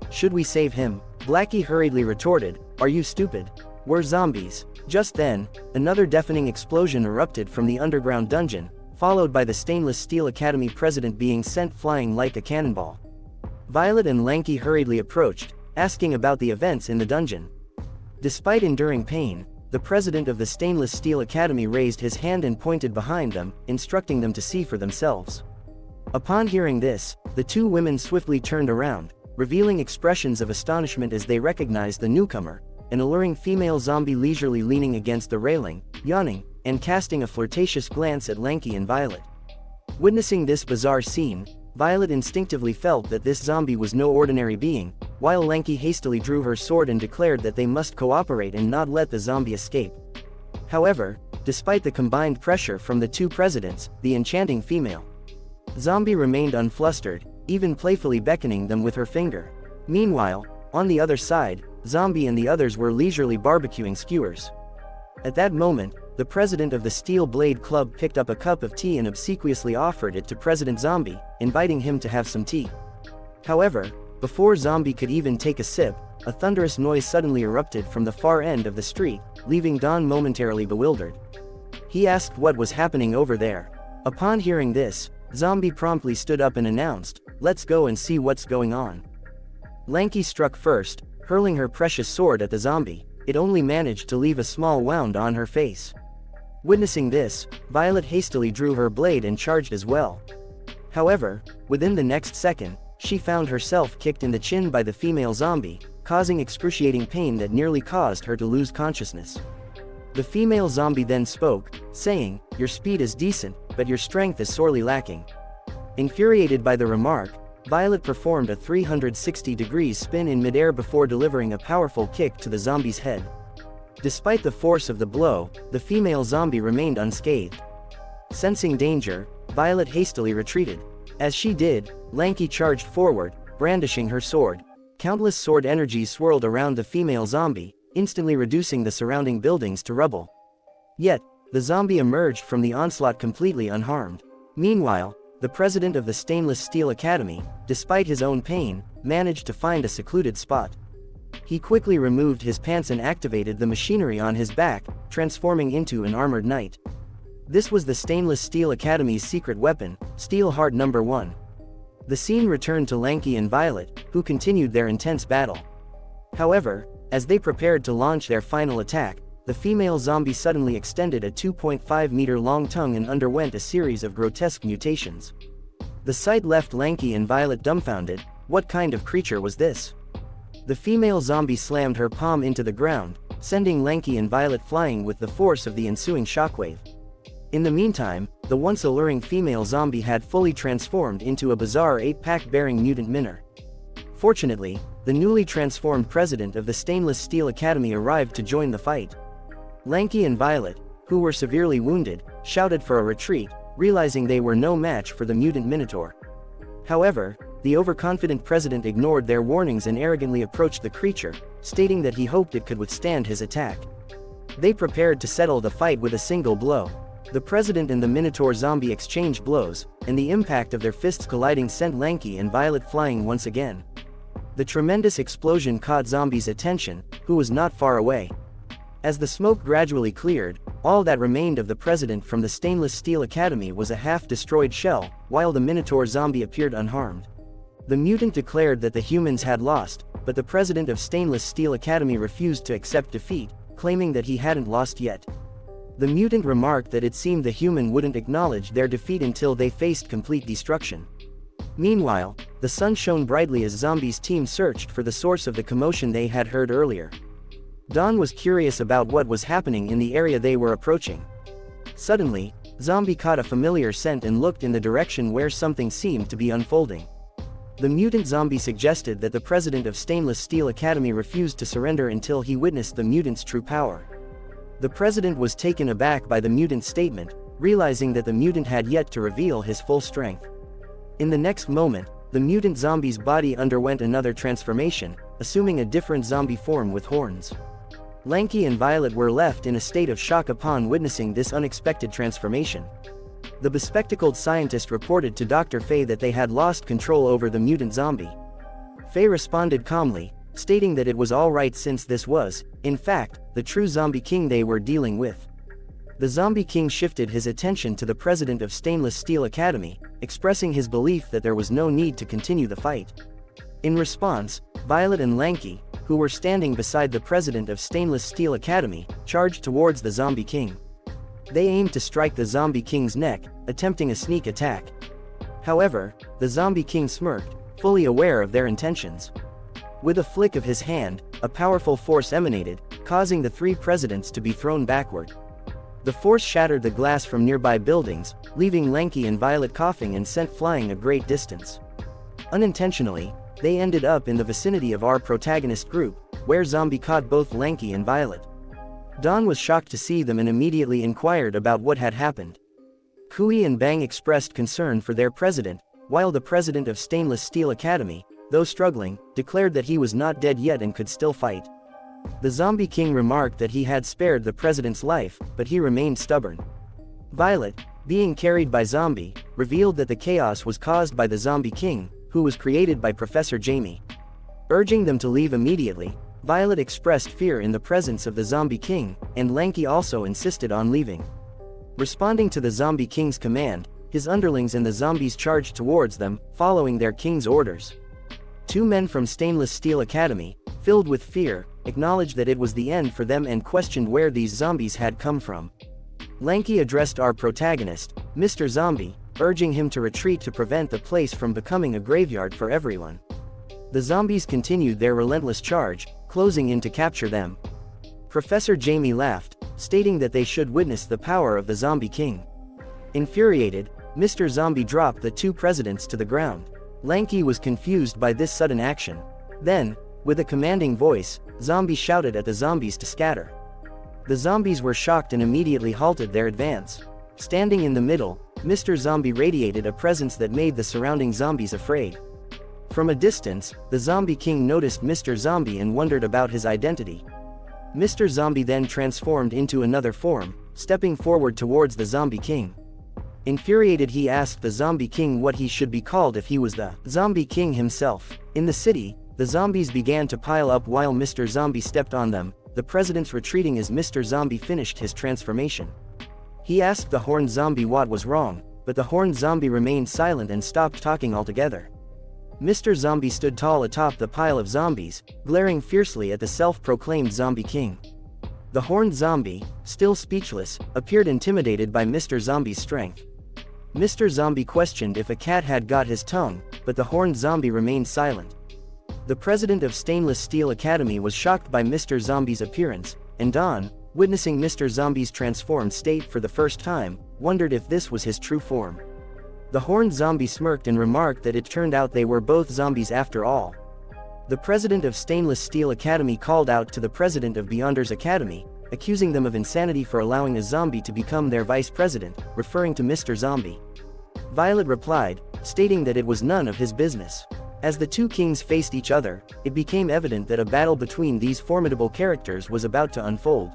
Should we save him?" Blackie hurriedly retorted, "Are you stupid? We're zombies." Just then, another deafening explosion erupted from the underground dungeon, followed by the Stainless Steel Academy president being sent flying like a cannonball. Violet and Lanky hurriedly approached, asking about the events in the dungeon. Despite enduring pain, the president of the Stainless Steel Academy raised his hand and pointed behind them, instructing them to see for themselves. Upon hearing this, the two women swiftly turned around, revealing expressions of astonishment as they recognized the newcomer, an alluring female zombie leisurely leaning against the railing, yawning, and casting a flirtatious glance at Lanky and Violet. Witnessing this bizarre scene, Violet instinctively felt that this zombie was no ordinary being, while Lanky hastily drew her sword and declared that they must cooperate and not let the zombie escape. However, despite the combined pressure from the two presidents, the enchanting female zombie remained unflustered, even playfully beckoning them with her finger. Meanwhile, on the other side, Zombie and the others were leisurely barbecuing skewers. At that moment, the president of the Steel Blade Club picked up a cup of tea and obsequiously offered it to President Zombie, inviting him to have some tea. However, before Zombie could even take a sip, a thunderous noise suddenly erupted from the far end of the street, leaving Don momentarily bewildered. He asked what was happening over there. Upon hearing this, Zombie promptly stood up and announced, "Let's go and see what's going on." Lanky struck first, hurling her precious sword at the zombie. It only managed to leave a small wound on her face. Witnessing this, Violet hastily drew her blade and charged as well. However, within the next second, she found herself kicked in the chin by the female zombie, causing excruciating pain that nearly caused her to lose consciousness. The female zombie then spoke, saying, "Your speed is decent, but your strength is sorely lacking." Infuriated by the remark, Violet performed a 360-degree spin in midair before delivering a powerful kick to the zombie's head. Despite the force of the blow, the female zombie remained unscathed. Sensing danger, Violet hastily retreated. As she did, Lanky charged forward, brandishing her sword. Countless sword energies swirled around the female zombie, instantly reducing the surrounding buildings to rubble. Yet, the zombie emerged from the onslaught completely unharmed. Meanwhile, the president of the Stainless Steel Academy, despite his own pain, managed to find a secluded spot. He quickly removed his pants and activated the machinery on his back, transforming into an armored knight. This was the Stainless Steel Academy's secret weapon, Steel Heart No. 1. The scene returned to Lanky and Violet, who continued their intense battle. However, as they prepared to launch their final attack, the female zombie suddenly extended a 2.5-meter-long tongue and underwent a series of grotesque mutations. The sight left Lanky and Violet dumbfounded. What kind of creature was this? The female zombie slammed her palm into the ground, sending Lanky and Violet flying with the force of the ensuing shockwave. In the meantime, the once alluring female zombie had fully transformed into a bizarre 8-pack-bearing mutant minor. Fortunately, the newly transformed president of the Stainless Steel Academy arrived to join the fight. Lanky and Violet, who were severely wounded, shouted for a retreat, realizing they were no match for the mutant minotaur. However, the overconfident president ignored their warnings and arrogantly approached the creature, stating that he hoped it could withstand his attack. They prepared to settle the fight with a single blow. The president and the minotaur zombie exchanged blows, and the impact of their fists colliding sent Lanky and Violet flying once again. The tremendous explosion caught Zombie's attention, who was not far away. As the smoke gradually cleared, all that remained of the president from the Stainless Steel Academy was a half-destroyed shell, while the minotaur zombie appeared unharmed. The mutant declared that the humans had lost, but the president of Stainless Steel Academy refused to accept defeat, claiming that he hadn't lost yet. The mutant remarked that it seemed the human wouldn't acknowledge their defeat until they faced complete destruction. Meanwhile, the sun shone brightly as Zombie's team searched for the source of the commotion they had heard earlier. Don was curious about what was happening in the area they were approaching. Suddenly, Zombie caught a familiar scent and looked in the direction where something seemed to be unfolding. The mutant zombie suggested that the president of Stainless Steel Academy refused to surrender until he witnessed the mutant's true power. The president was taken aback by the mutant's statement, realizing that the mutant had yet to reveal his full strength. In the next moment, the mutant zombie's body underwent another transformation, assuming a different zombie form with horns. Lanky and Violet were left in a state of shock upon witnessing this unexpected transformation. The bespectacled scientist reported to Dr. Fay that they had lost control over the mutant zombie. Fay responded calmly, stating that it was alright since this was, in fact, the true zombie king they were dealing with. The zombie king shifted his attention to the president of Stainless Steel Academy, expressing his belief that there was no need to continue the fight. In response, Violet and Lanky, who were standing beside the president of Stainless Steel Academy, charged towards the zombie king. They aimed to strike the zombie king's neck, attempting a sneak attack. However, the zombie king smirked, fully aware of their intentions. With a flick of his hand, a powerful force emanated, causing the three presidents to be thrown backward. The force shattered the glass from nearby buildings, leaving Lanky and Violet coughing and sent flying a great distance. Unintentionally, they ended up in the vicinity of our protagonist group, where Zombie caught both Lanky and Violet. Dawn was shocked to see them and immediately inquired about what had happened. Kui and Bang expressed concern for their president, while the president of Stainless Steel Academy, though struggling, declared that he was not dead yet and could still fight. The zombie king remarked that he had spared the president's life, but he remained stubborn. Violet, being carried by Zombie, revealed that the chaos was caused by the zombie king, who was created by Professor Jamie. Urging them to leave immediately, Violet expressed fear in the presence of the zombie king, and Lanky also insisted on leaving. Responding to the zombie king's command, his underlings and the zombies charged towards them, following their king's orders. Two men from Stainless Steel Academy, filled with fear, acknowledged that it was the end for them and questioned where these zombies had come from. Lanky addressed our protagonist, Mr. Zombie, urging him to retreat to prevent the place from becoming a graveyard for everyone. The zombies continued their relentless charge, closing in to capture them. Professor Jamie laughed, stating that they should witness the power of the zombie king. Infuriated, Mr. Zombie dropped the two presidents to the ground. Lanky was confused by this sudden action. Then, with a commanding voice, Zombie shouted at the zombies to scatter. The zombies were shocked and immediately halted their advance. Standing in the middle, Mr. Zombie radiated a presence that made the surrounding zombies afraid. From a distance, the zombie king noticed Mr. Zombie and wondered about his identity. Mr. Zombie then transformed into another form, stepping forward towards the zombie king. Infuriated, he asked the zombie king what he should be called if he was the zombie king himself. In the city, the zombies began to pile up while Mr. Zombie stepped on them, the presidents retreating as Mr. Zombie finished his transformation. He asked the horned zombie what was wrong, but the horned zombie remained silent and stopped talking altogether. Mr. Zombie stood tall atop the pile of zombies, glaring fiercely at the self-proclaimed zombie king. The horned zombie, still speechless, appeared intimidated by Mr. Zombie's strength. Mr. Zombie questioned if a cat had got his tongue, but the horned zombie remained silent. The president of Stainless Steel Academy was shocked by Mr. Zombie's appearance, and Dawn, witnessing Mr. Zombie's transformed state for the first time, wondered if this was his true form. The horned zombie smirked and remarked that it turned out they were both zombies after all. The president of Stainless Steel Academy called out to the president of Beyonders Academy, accusing them of insanity for allowing a zombie to become their vice president, referring to Mr. Zombie. Violet replied, stating that it was none of his business. As the two kings faced each other, it became evident that a battle between these formidable characters was about to unfold.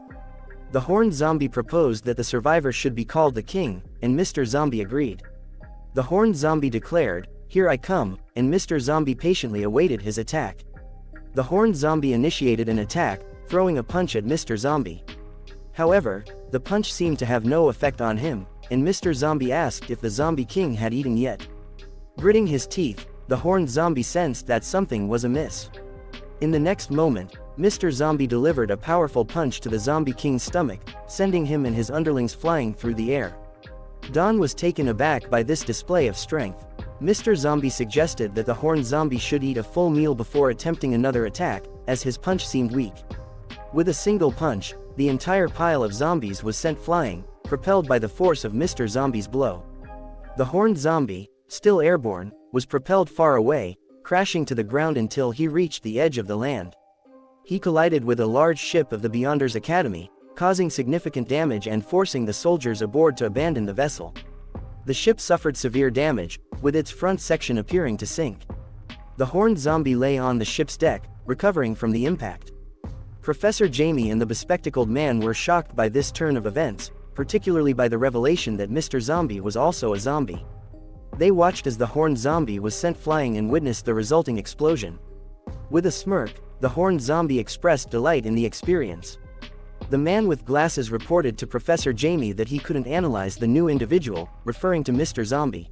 The horned zombie proposed that the survivor should be called the king, and Mr. Zombie agreed. The horned zombie declared, "Here I come," and Mr. Zombie patiently awaited his attack. The horned zombie initiated an attack, throwing a punch at Mr. Zombie. However, the punch seemed to have no effect on him, and Mr. Zombie asked if the zombie king had eaten yet. Gritting his teeth, the horned zombie sensed that something was amiss. In the next moment, Mr. Zombie delivered a powerful punch to the zombie king's stomach, sending him and his underlings flying through the air. Dawn was taken aback by this display of strength. Mr. Zombie suggested that the horned zombie should eat a full meal before attempting another attack, as his punch seemed weak. With a single punch, the entire pile of zombies was sent flying, propelled by the force of Mr. Zombie's blow. The horned zombie, still airborne, was propelled far away, crashing to the ground until he reached the edge of the land. He collided with a large ship of the Beyonders Academy, causing significant damage and forcing the soldiers aboard to abandon the vessel. The ship suffered severe damage, with its front section appearing to sink. The horned zombie lay on the ship's deck, recovering from the impact. Professor Jamie and the bespectacled man were shocked by this turn of events, particularly by the revelation that Mr. Zombie was also a zombie. They watched as the horned zombie was sent flying and witnessed the resulting explosion. With a smirk, the horned zombie expressed delight in the experience. The man with glasses reported to Professor Jamie that he couldn't analyze the new individual, referring to Mr. Zombie.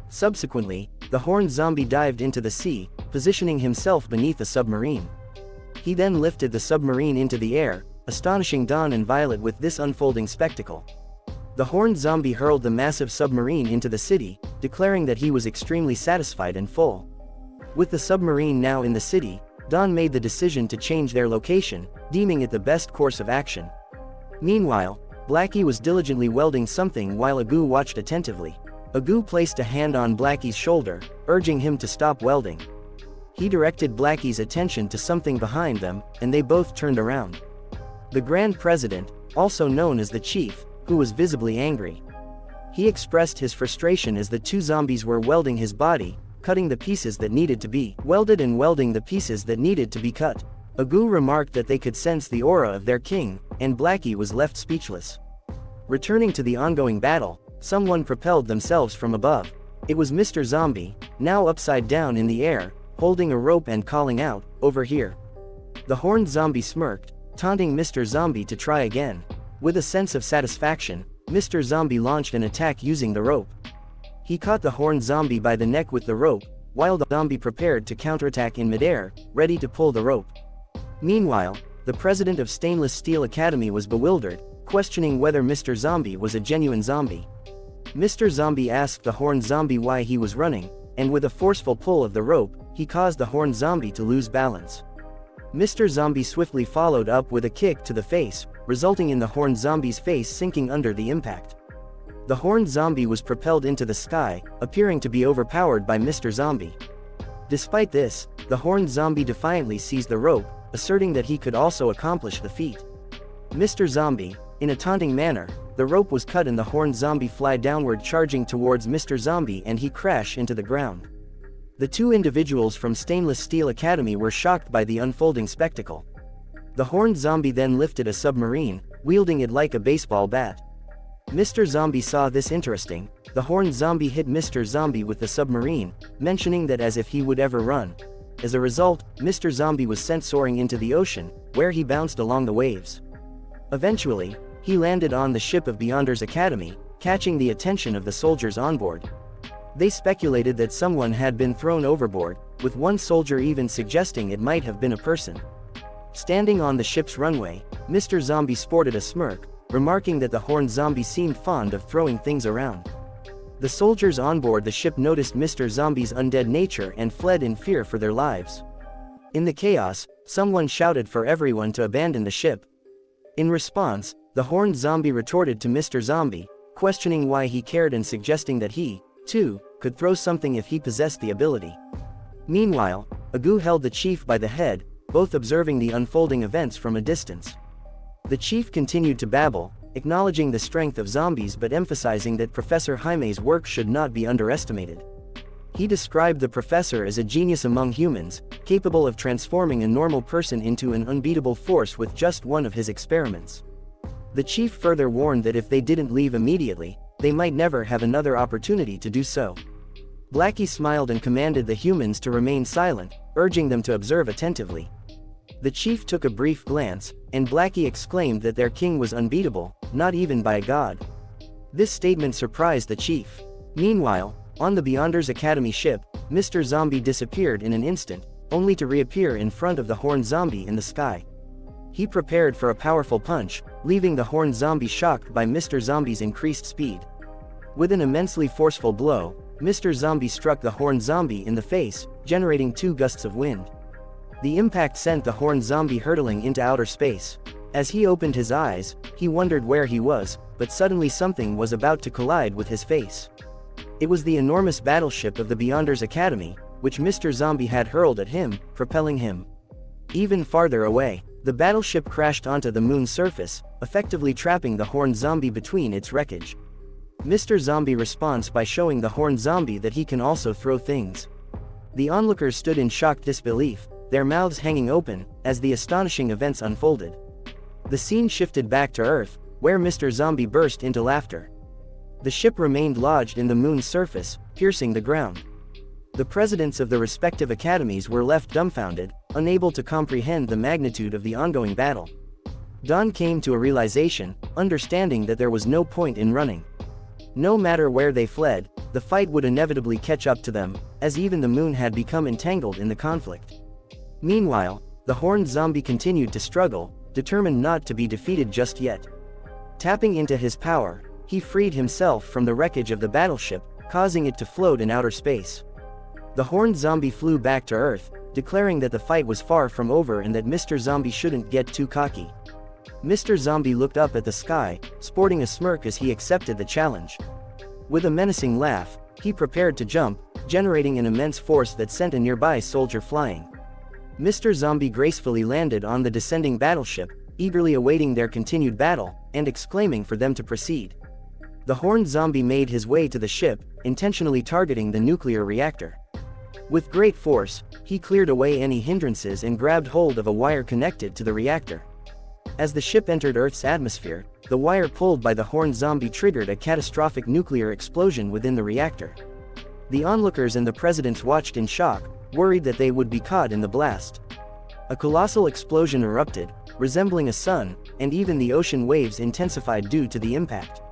Subsequently, the horned zombie dived into the sea, positioning himself beneath a submarine. He then lifted the submarine into the air, astonishing Dawn and Violet with this unfolding spectacle. The horned zombie hurled the massive submarine into the city, declaring that he was extremely satisfied and full. With the submarine now in the city, Dawn made the decision to change their location, deeming it the best course of action. Meanwhile, Blackie was diligently welding something while Agu watched attentively. Agu placed a hand on Blackie's shoulder, urging him to stop welding. He directed Blackie's attention to something behind them, and they both turned around. The Grand President, also known as the Chief, who was visibly angry. He expressed his frustration as the two zombies were welding his body, cutting the pieces that needed to be welded and welding the pieces that needed to be cut. Agu remarked that they could sense the aura of their king, and Blackie was left speechless. Returning to the ongoing battle, someone propelled themselves from above. It was Mr. Zombie, now upside down in the air, holding a rope and calling out, "Over here." The horned zombie smirked, taunting Mr. Zombie to try again. With a sense of satisfaction, Mr. Zombie launched an attack using the rope. He caught the horned zombie by the neck with the rope, while the zombie prepared to counterattack in midair, ready to pull the rope. Meanwhile, the president of Stainless Steel Academy was bewildered, questioning whether Mr. Zombie was a genuine zombie. Mr. Zombie asked the horned zombie why he was running, and with a forceful pull of the rope, he caused the horned zombie to lose balance. Mr. Zombie swiftly followed up with a kick to the face, resulting in the horned zombie's face sinking under the impact. The horned zombie was propelled into the sky, appearing to be overpowered by Mr. Zombie. Despite this, the horned zombie defiantly seized the rope, asserting that he could also accomplish the feat. Mr. Zombie, in a taunting manner, the rope was cut and the horned zombie fly downward, charging towards Mr. Zombie, and he crashed into the ground. The two individuals from Stainless Steel Academy were shocked by the unfolding spectacle. The horned zombie then lifted a submarine, wielding it like a baseball bat. Mr. Zombie saw this interesting. The horned zombie hit Mr. Zombie with the submarine, mentioning that as if he would ever run. As a result, Mr. Zombie was sent soaring into the ocean, where he bounced along the waves. Eventually, he landed on the ship of Beyonders Academy, catching the attention of the soldiers on board. They speculated that someone had been thrown overboard, with one soldier even suggesting it might have been a person. Standing on the ship's runway, Mr. Zombie sported a smirk, remarking that the horned zombie seemed fond of throwing things around. The soldiers on board the ship noticed Mr. Zombie's undead nature and fled in fear for their lives. In the chaos, someone shouted for everyone to abandon the ship. In response, the horned zombie retorted to Mr. Zombie, questioning why he cared and suggesting that he, too, could throw something if he possessed the ability. Meanwhile, Agu held the chief by the head, both observing the unfolding events from a distance. The chief continued to babble, acknowledging the strength of zombies but emphasizing that Professor Jaime's work should not be underestimated. He described the professor as a genius among humans, capable of transforming a normal person into an unbeatable force with just one of his experiments. The chief further warned that if they didn't leave immediately, they might never have another opportunity to do so. Blackie smiled and commanded the humans to remain silent, urging them to observe attentively. The chief took a brief glance, and Blackie exclaimed that their king was unbeatable, not even by a god. This statement surprised the chief. Meanwhile, on the Beyonders Academy ship, Mr. Zombie disappeared in an instant, only to reappear in front of the horned zombie in the sky. He prepared for a powerful punch, leaving the horned zombie shocked by Mr. Zombie's increased speed. With an immensely forceful blow, Mr. Zombie struck the horned zombie in the face, generating 2 gusts of wind. The impact sent the horned zombie hurtling into outer space. As he opened his eyes, he wondered where he was, but suddenly something was about to collide with his face. It was the enormous battleship of the Beyonders Academy, which Mr. Zombie had hurled at him, propelling him even farther away. The battleship crashed onto the moon's surface, effectively trapping the horned zombie between its wreckage. Mr. Zombie responds by showing the horned zombie that he can also throw things. The onlookers stood in shocked disbelief, their mouths hanging open, as the astonishing events unfolded. The scene shifted back to Earth, where Mr. Zombie burst into laughter. The ship remained lodged in the moon's surface, piercing the ground. The presidents of the respective academies were left dumbfounded, unable to comprehend the magnitude of the ongoing battle. Dawn came to a realization, understanding that there was no point in running. No matter where they fled, the fight would inevitably catch up to them, as even the moon had become entangled in the conflict. Meanwhile, the horned zombie continued to struggle, determined not to be defeated just yet. Tapping into his power, he freed himself from the wreckage of the battleship, causing it to float in outer space. The horned zombie flew back to Earth, declaring that the fight was far from over and that Mr. Zombie shouldn't get too cocky. Mr. Zombie looked up at the sky, sporting a smirk as he accepted the challenge. With a menacing laugh, he prepared to jump, generating an immense force that sent a nearby soldier flying. Mr. Zombie gracefully landed on the descending battleship, eagerly awaiting their continued battle, and exclaiming for them to proceed. The horned zombie made his way to the ship, intentionally targeting the nuclear reactor. With great force, he cleared away any hindrances and grabbed hold of a wire connected to the reactor. As the ship entered Earth's atmosphere, the wire pulled by the horned zombie triggered a catastrophic nuclear explosion within the reactor. The onlookers and the presidents watched in shock, worried that they would be caught in the blast. A colossal explosion erupted, resembling a sun, and even the ocean waves intensified due to the impact.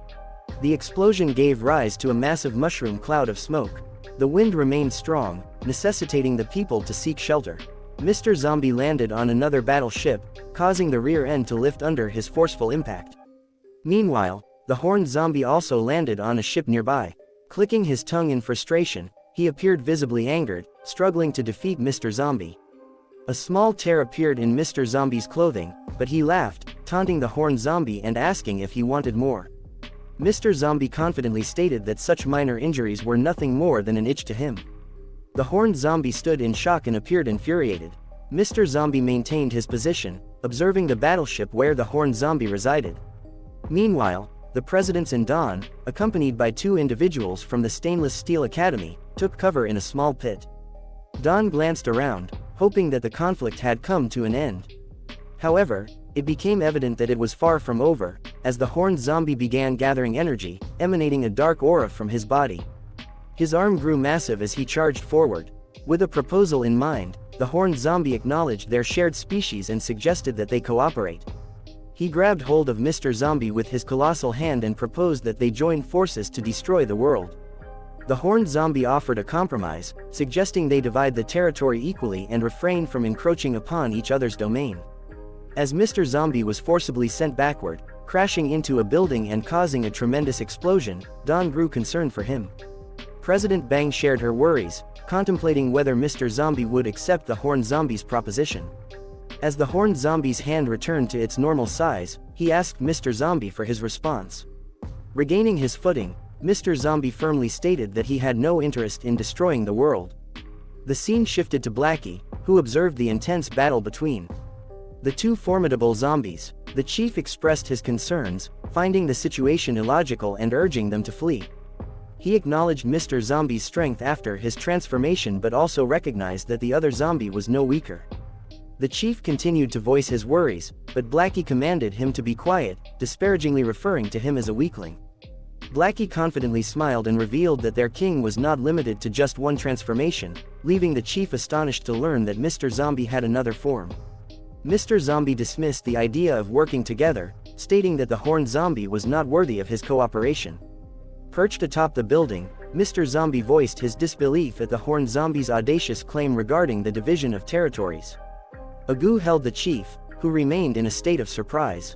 The explosion gave rise to a massive mushroom cloud of smoke. The wind remained strong, necessitating the people to seek shelter. Mr. Zombie landed on another battleship, causing the rear end to lift under his forceful impact. Meanwhile, the horned zombie also landed on a ship nearby. Clicking his tongue in frustration, he appeared visibly angered, struggling to defeat Mr. Zombie. A small tear appeared in Mr. Zombie's clothing, but he laughed, taunting the horned zombie and asking if he wanted more. Mr. Zombie confidently stated that such minor injuries were nothing more than an itch to him. The horned zombie stood in shock and appeared infuriated. Mr. Zombie maintained his position, observing the battleship where the horned zombie resided. Meanwhile, the presidents and Dawn, accompanied by two individuals from the Stainless Steel Academy, took cover in a small pit. Dawn glanced around, hoping that the conflict had come to an end. However, it became evident that it was far from over, as the horned zombie began gathering energy, emanating a dark aura from his body. His arm grew massive as he charged forward. With a proposal in mind, the horned zombie acknowledged their shared species and suggested that they cooperate. He grabbed hold of Mr. Zombie with his colossal hand and proposed that they join forces to destroy the world. The horned zombie offered a compromise, suggesting they divide the territory equally and refrain from encroaching upon each other's domain. As Mr. Zombie was forcibly sent backward, crashing into a building and causing a tremendous explosion, Dawn grew concerned for him. President Bang shared her worries, contemplating whether Mr. Zombie would accept the horned zombie's proposition. As the horned zombie's hand returned to its normal size, he asked Mr. Zombie for his response. Regaining his footing, Mr. Zombie firmly stated that he had no interest in destroying the world. The scene shifted to Blackie, who observed the intense battle between the two formidable zombies. The chief expressed his concerns, finding the situation illogical and urging them to flee. He acknowledged Mr. Zombie's strength after his transformation but also recognized that the other zombie was no weaker. The chief continued to voice his worries, but Blackie commanded him to be quiet, disparagingly referring to him as a weakling. Blackie confidently smiled and revealed that their king was not limited to just one transformation, leaving the chief astonished to learn that Mr. Zombie had another form. Mr. Zombie dismissed the idea of working together, stating that the horned zombie was not worthy of his cooperation. Perched atop the building, Mr. Zombie voiced his disbelief at the horned zombie's audacious claim regarding the division of territories. Agu held the chief, who remained in a state of surprise.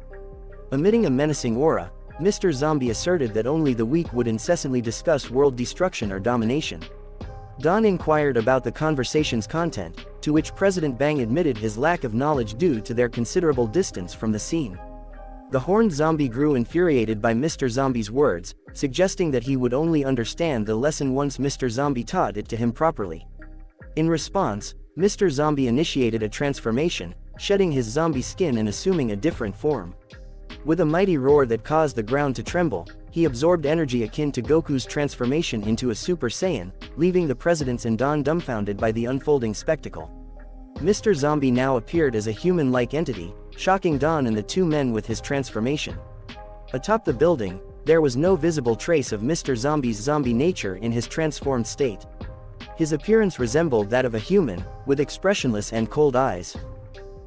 Emitting a menacing aura, Mr. Zombie asserted that only the weak would incessantly discuss world destruction or domination. Dawn inquired about the conversation's content, to which President Bang admitted his lack of knowledge due to their considerable distance from the scene. The horned zombie grew infuriated by Mr. Zombie's words, suggesting that he would only understand the lesson once Mr. Zombie taught it to him properly. In response, Mr. Zombie initiated a transformation, shedding his zombie skin and assuming a different form. With a mighty roar that caused the ground to tremble, he absorbed energy akin to Goku's transformation into a Super Saiyan, leaving the presidents and Dawn dumbfounded by the unfolding spectacle. Mr. Zombie now appeared as a human-like entity, shocking Dawn and the two men with his transformation. Atop the building, there was no visible trace of Mr. Zombie's zombie nature in his transformed state. His appearance resembled that of a human, with expressionless and cold eyes.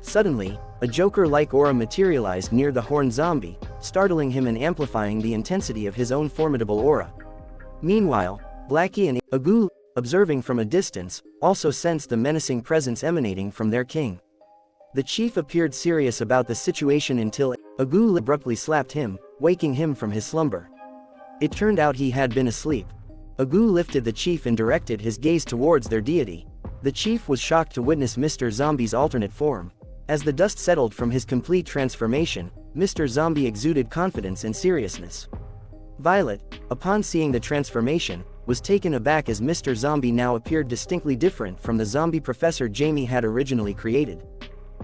Suddenly, a Joker-like aura materialized near the horned zombie, startling him and amplifying the intensity of his own formidable aura. Meanwhile, Blackie and Agu, observing from a distance, also sensed the menacing presence emanating from their king. The chief appeared serious about the situation until Agu abruptly slapped him, waking him from his slumber. It turned out he had been asleep. Agu lifted the chief and directed his gaze towards their deity. The chief was shocked to witness Mr. Zombie's alternate form. As the dust settled from his complete transformation, Mr. Zombie exuded confidence and seriousness. Violet, upon seeing the transformation, was taken aback as Mr. Zombie now appeared distinctly different from the zombie Professor Jamie had originally created.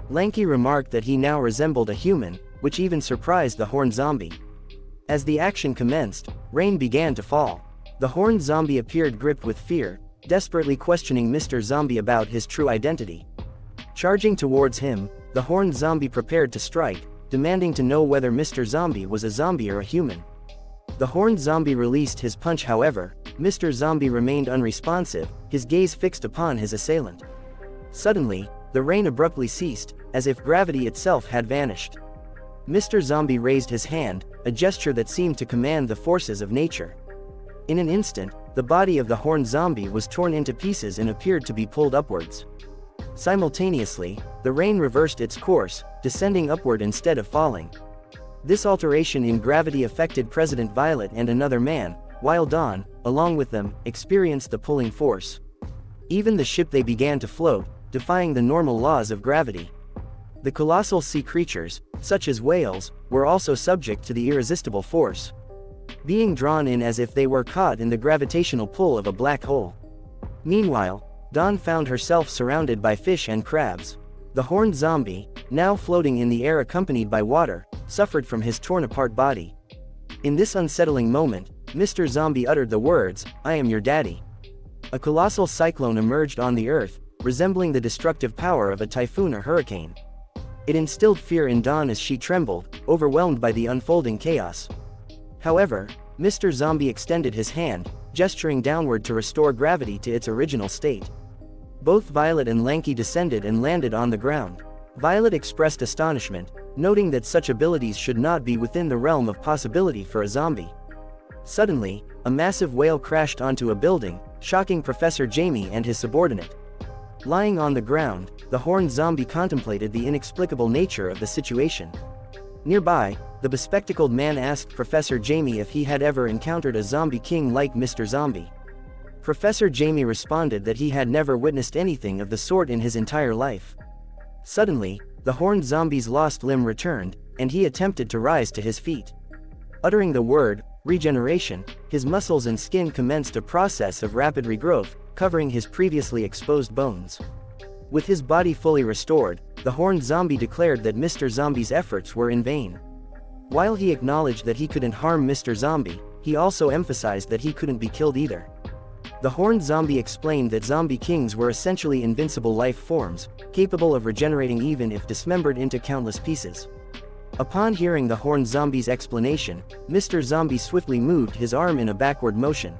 Lanky remarked that he now resembled a human, which even surprised the horned zombie. As the action commenced, rain began to fall. The horned zombie appeared gripped with fear, desperately questioning Mr. Zombie about his true identity. Charging towards him, the horned zombie prepared to strike, demanding to know whether Mr. Zombie was a zombie or a human. The horned zombie released his punch. However, Mr. Zombie remained unresponsive, his gaze fixed upon his assailant. Suddenly, the rain abruptly ceased, as if gravity itself had vanished. Mr. Zombie raised his hand, a gesture that seemed to command the forces of nature. In an instant, the body of the horned zombie was torn into pieces and appeared to be pulled upwards. Simultaneously, the rain reversed its course, descending upward instead of falling. This alteration in gravity affected President Violet and another man, while Dawn, along with them, experienced the pulling force. Even the ship they began to float, defying the normal laws of gravity. The colossal sea creatures, such as whales, were also subject to the irresistible force, being drawn in as if they were caught in the gravitational pull of a black hole. Meanwhile, Dawn found herself surrounded by fish and crabs. The horned zombie, now floating in the air accompanied by water, suffered from his torn-apart body. In this unsettling moment, Mr. Zombie uttered the words, "I am your daddy." A colossal cyclone emerged on the earth, resembling the destructive power of a typhoon or hurricane. It instilled fear in Dawn as she trembled, overwhelmed by the unfolding chaos. However, Mr. Zombie extended his hand, gesturing downward to restore gravity to its original state. Both Violet and Lanky descended and landed on the ground. Violet expressed astonishment, noting that such abilities should not be within the realm of possibility for a zombie. Suddenly, a massive whale crashed onto a building, shocking Professor Jamie and his subordinate. Lying on the ground, the horned zombie contemplated the inexplicable nature of the situation. Nearby, the bespectacled man asked Professor Jamie if he had ever encountered a zombie king like Mr. Zombie. Professor Jamie responded that he had never witnessed anything of the sort in his entire life. Suddenly, the horned zombie's lost limb returned, and he attempted to rise to his feet. Uttering the word, regeneration, his muscles and skin commenced a process of rapid regrowth, covering his previously exposed bones. With his body fully restored, the horned zombie declared that Mr. Zombie's efforts were in vain. While he acknowledged that he couldn't harm Mr. Zombie, he also emphasized that he couldn't be killed either. The horned zombie explained that zombie kings were essentially invincible life forms, capable of regenerating even if dismembered into countless pieces. Upon hearing the horned zombie's explanation, Mr. Zombie swiftly moved his arm in a backward motion.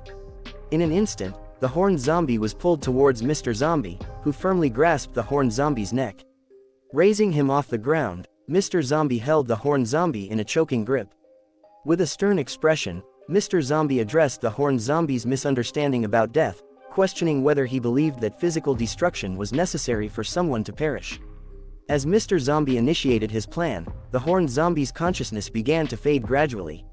In an instant, the horned zombie was pulled towards Mr. Zombie, who firmly grasped the horned zombie's neck. Raising him off the ground, Mr. Zombie held the horned zombie in a choking grip. With a stern expression, Mr. Zombie addressed the horned zombie's misunderstanding about death, questioning whether he believed that physical destruction was necessary for someone to perish. As Mr. Zombie initiated his plan, the horned zombie's consciousness began to fade gradually.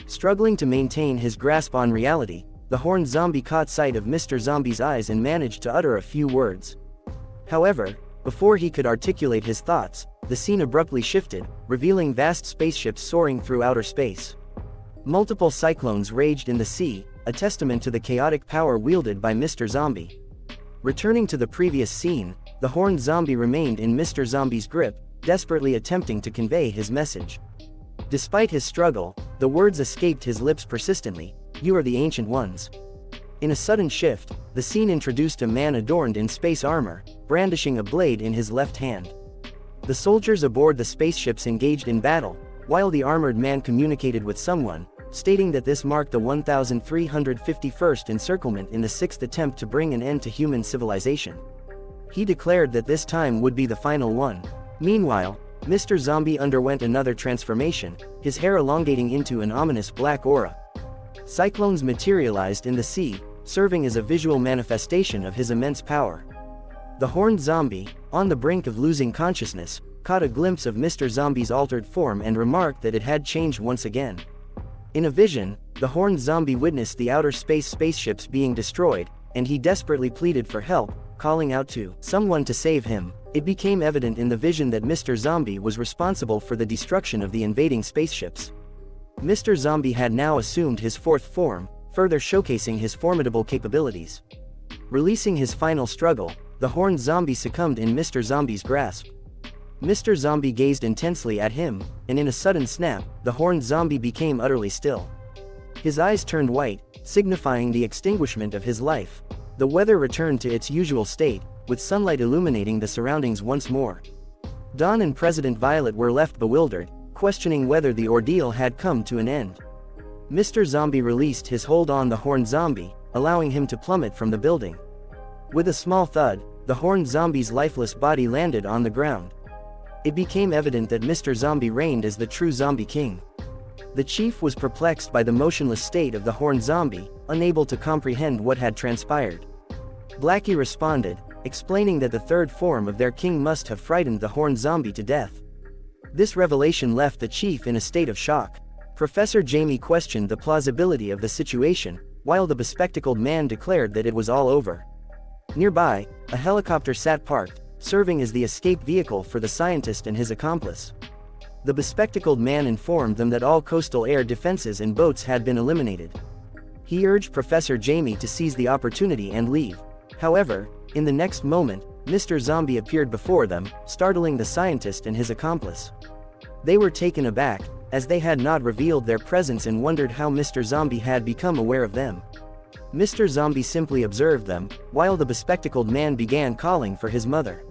Struggling to maintain his grasp on reality, the horned zombie caught sight of Mr. Zombie's eyes and managed to utter a few words. However, before he could articulate his thoughts, the scene abruptly shifted, revealing vast spaceships soaring through outer space. Multiple cyclones raged in the sea, a testament to the chaotic power wielded by Mr. Zombie. Returning to the previous scene, the horned zombie remained in Mr. Zombie's grip, desperately attempting to convey his message. Despite his struggle, the words escaped his lips persistently, "You are the Ancient Ones." In a sudden shift, the scene introduced a man adorned in space armor, brandishing a blade in his left hand. The soldiers aboard the spaceships engaged in battle, while the armored man communicated with someone, stating that this marked the 1351st encirclement in the sixth attempt to bring an end to human civilization. He declared that this time would be the final one. Meanwhile, Mr. Zombie underwent another transformation, his hair elongating into an ominous black aura. Cyclones materialized in the sea, serving as a visual manifestation of his immense power. The horned zombie, on the brink of losing consciousness, caught a glimpse of Mr. Zombie's altered form and remarked that it had changed once again. In a vision, the horned zombie witnessed the outer space spaceships being destroyed, and he desperately pleaded for help, calling out to someone to save him. It became evident in the vision that Mr. Zombie was responsible for the destruction of the invading spaceships. Mr. Zombie had now assumed his fourth form, further showcasing his formidable capabilities. Releasing his final struggle, the horned zombie succumbed in Mr. Zombie's grasp. Mr. Zombie gazed intensely at him, and in a sudden snap, the horned zombie became utterly still. His eyes turned white, signifying the extinguishment of his life. The weather returned to its usual state, with sunlight illuminating the surroundings once more. Dawn and President Violet were left bewildered, questioning whether the ordeal had come to an end. Mr. Zombie released his hold on the horned zombie, allowing him to plummet from the building. With a small thud, the horned zombie's lifeless body landed on the ground. It became evident that Mr. Zombie reigned as the true zombie king. The chief was perplexed by the motionless state of the horned zombie, unable to comprehend what had transpired. Blackie responded, explaining that the third form of their king must have frightened the horned zombie to death. This revelation left the chief in a state of shock. Professor Jamie questioned the plausibility of the situation, while the bespectacled man declared that it was all over. Nearby, a helicopter sat parked, serving as the escape vehicle for the scientist and his accomplice. The bespectacled man informed them that all coastal air defenses and boats had been eliminated. He urged Professor Jamie to seize the opportunity and leave. However, in the next moment, Mr. Zombie appeared before them, startling the scientist and his accomplice. They were taken aback, as they had not revealed their presence and wondered how Mr. Zombie had become aware of them. Mr. Zombie simply observed them, while the bespectacled man began calling for his mother.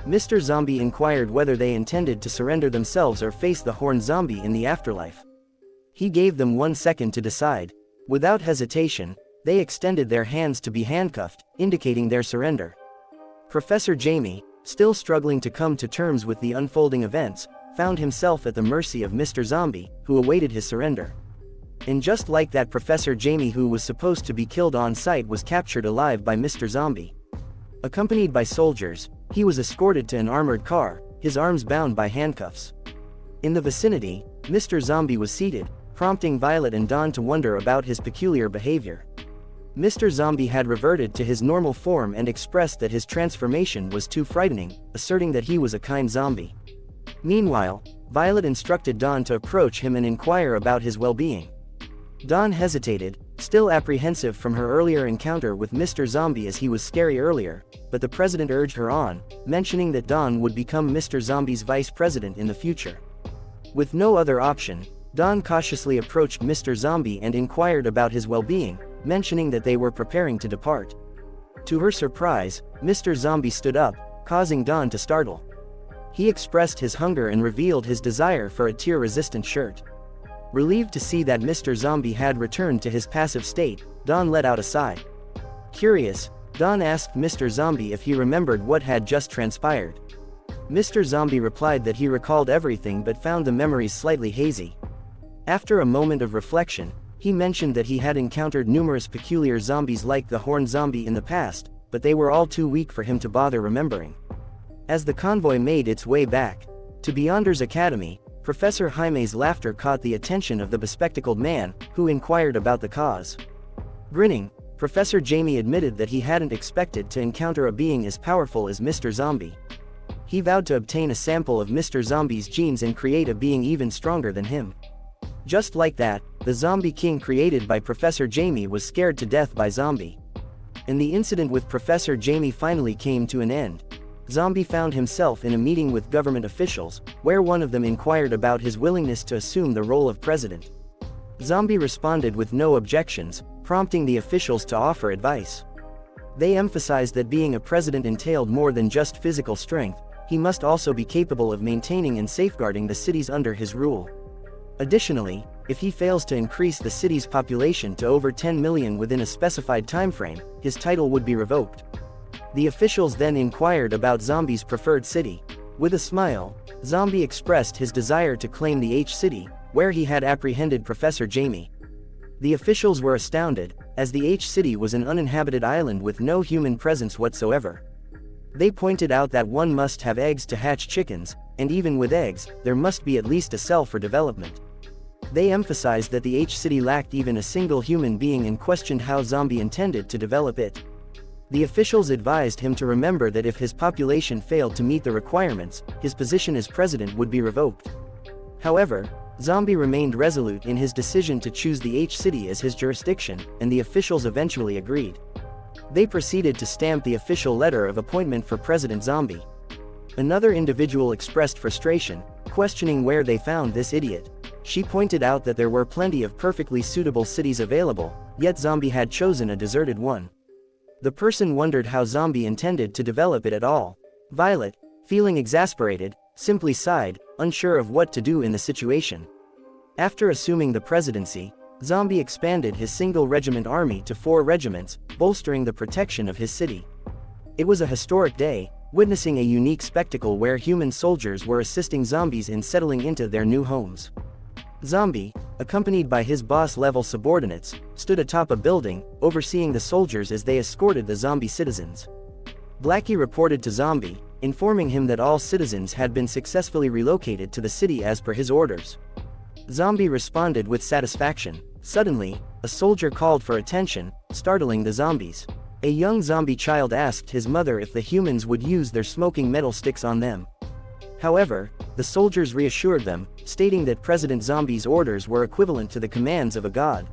Mr. Zombie inquired whether they intended to surrender themselves or face the horned zombie in the afterlife. He gave them 1 second to decide. Without hesitation, they extended their hands to be handcuffed, indicating their surrender. Professor Jamie, still struggling to come to terms with the unfolding events, found himself at the mercy of Mr. Zombie, who awaited his surrender. And just like that, Professor Jamie, who was supposed to be killed on sight, was captured alive by Mr. Zombie. Accompanied by soldiers, he was escorted to an armored car, his arms bound by handcuffs. In the vicinity, Mr. Zombie was seated, prompting Violet and Dawn to wonder about his peculiar behavior. Mr. Zombie had reverted to his normal form and expressed that his transformation was too frightening, asserting that he was a kind zombie. Meanwhile, Violet instructed Dawn to approach him and inquire about his well-being. Dawn hesitated, still apprehensive from her earlier encounter with Mr. Zombie, as he was scary earlier, but the president urged her on, mentioning that Dawn would become Mr. Zombie's vice president in the future. With no other option, Dawn cautiously approached Mr. Zombie and inquired about his well-being, mentioning that they were preparing to depart. To her surprise, Mr. Zombie stood up, causing Dawn to startle. He expressed his hunger and revealed his desire for a tear-resistant shirt. Relieved to see that Mr. Zombie had returned to his passive state, Dawn let out a sigh. Curious, Dawn asked Mr. Zombie if he remembered what had just transpired. Mr. Zombie replied that he recalled everything but found the memories slightly hazy. After a moment of reflection, he mentioned that he had encountered numerous peculiar zombies like the horned zombie in the past, but they were all too weak for him to bother remembering. As the convoy made its way back to Beyonders Academy, Professor Jaime's laughter caught the attention of the bespectacled man, who inquired about the cause. Grinning, Professor Jamie admitted that he hadn't expected to encounter a being as powerful as Mr. Zombie. He vowed to obtain a sample of Mr. Zombie's genes and create a being even stronger than him. Just like that, the Zombie King created by Professor Jamie was scared to death by Zombie. And the incident with Professor Jamie finally came to an end. Zombie found himself in a meeting with government officials, where one of them inquired about his willingness to assume the role of president. Zombie responded with no objections, prompting the officials to offer advice. They emphasized that being a president entailed more than just physical strength. He must also be capable of maintaining and safeguarding the cities under his rule. Additionally, if he fails to increase the city's population to over 10 million within a specified timeframe, his title would be revoked. The officials then inquired about Zombie's preferred city. With a smile, Zombie expressed his desire to claim the H-City, where he had apprehended Professor Jamie. The officials were astounded, as the H-City was an uninhabited island with no human presence whatsoever. They pointed out that one must have eggs to hatch chickens, and even with eggs, there must be at least a cell for development. They emphasized that the H-City lacked even a single human being and questioned how Zombie intended to develop it. The officials advised him to remember that if his population failed to meet the requirements, his position as president would be revoked. However, Zombie remained resolute in his decision to choose the H-City as his jurisdiction, and the officials eventually agreed. They proceeded to stamp the official letter of appointment for President Zombie. Another individual expressed frustration, questioning where they found this idiot. She pointed out that there were plenty of perfectly suitable cities available, yet Zombie had chosen a deserted one. The person wondered how Zombie intended to develop it at all. Violet, feeling exasperated, simply sighed, unsure of what to do in the situation. After assuming the presidency, Zombie expanded his single-regiment army to 4 regiments, bolstering the protection of his city. It was a historic day, witnessing a unique spectacle where human soldiers were assisting zombies in settling into their new homes. Zombie, accompanied by his boss-level subordinates, stood atop a building, overseeing the soldiers as they escorted the zombie citizens. Blackie reported to Zombie, informing him that all citizens had been successfully relocated to the city as per his orders. Zombie responded with satisfaction. Suddenly, a soldier called for attention, startling the zombies. A young zombie child asked his mother if the humans would use their smoking metal sticks on them. However, the soldiers reassured them, stating that President Zombie's orders were equivalent to the commands of a god.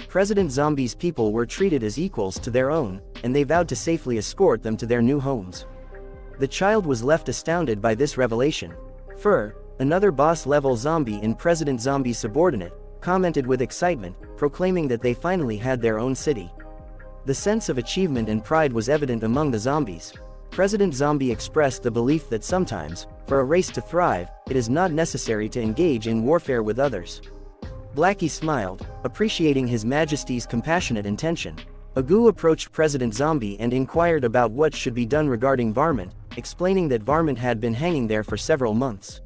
President Zombie's people were treated as equals to their own, and they vowed to safely escort them to their new homes. The child was left astounded by this revelation. Fur, another boss-level zombie and President Zombie's subordinate, commented with excitement, proclaiming that they finally had their own city. The sense of achievement and pride was evident among the zombies. President Zombie expressed the belief that sometimes, for a race to thrive, it is not necessary to engage in warfare with others. Blackie smiled, appreciating His Majesty's compassionate intention. Agu approached President Zombie and inquired about what should be done regarding Varmint, explaining that Varmint had been hanging there for several months.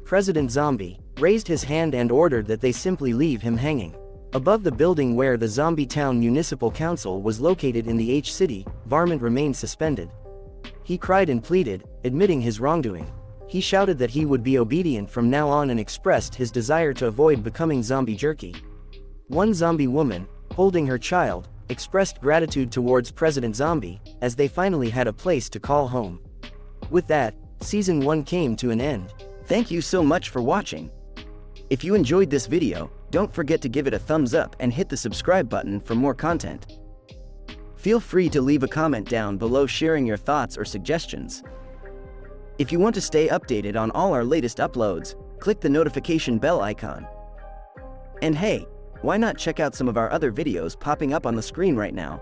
President Zombie raised his hand and ordered that they simply leave him hanging. Above the building where the Zombie Town Municipal Council was located in the H-City, Varmint remained suspended. He cried and pleaded, admitting his wrongdoing. He shouted that he would be obedient from now on and expressed his desire to avoid becoming zombie jerky. One zombie woman, holding her child, expressed gratitude towards President Zombie, as they finally had a place to call home. With that, Season 1 came to an end. Thank you so much for watching. If you enjoyed this video, don't forget to give it a thumbs up and hit the subscribe button for more content. Feel free to leave a comment down below sharing your thoughts or suggestions. If you want to stay updated on all our latest uploads, click the notification bell icon. And hey, why not check out some of our other videos popping up on the screen right now?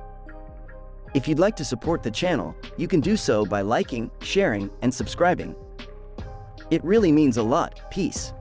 If you'd like to support the channel, you can do so by liking, sharing, and subscribing. It really means a lot. Peace.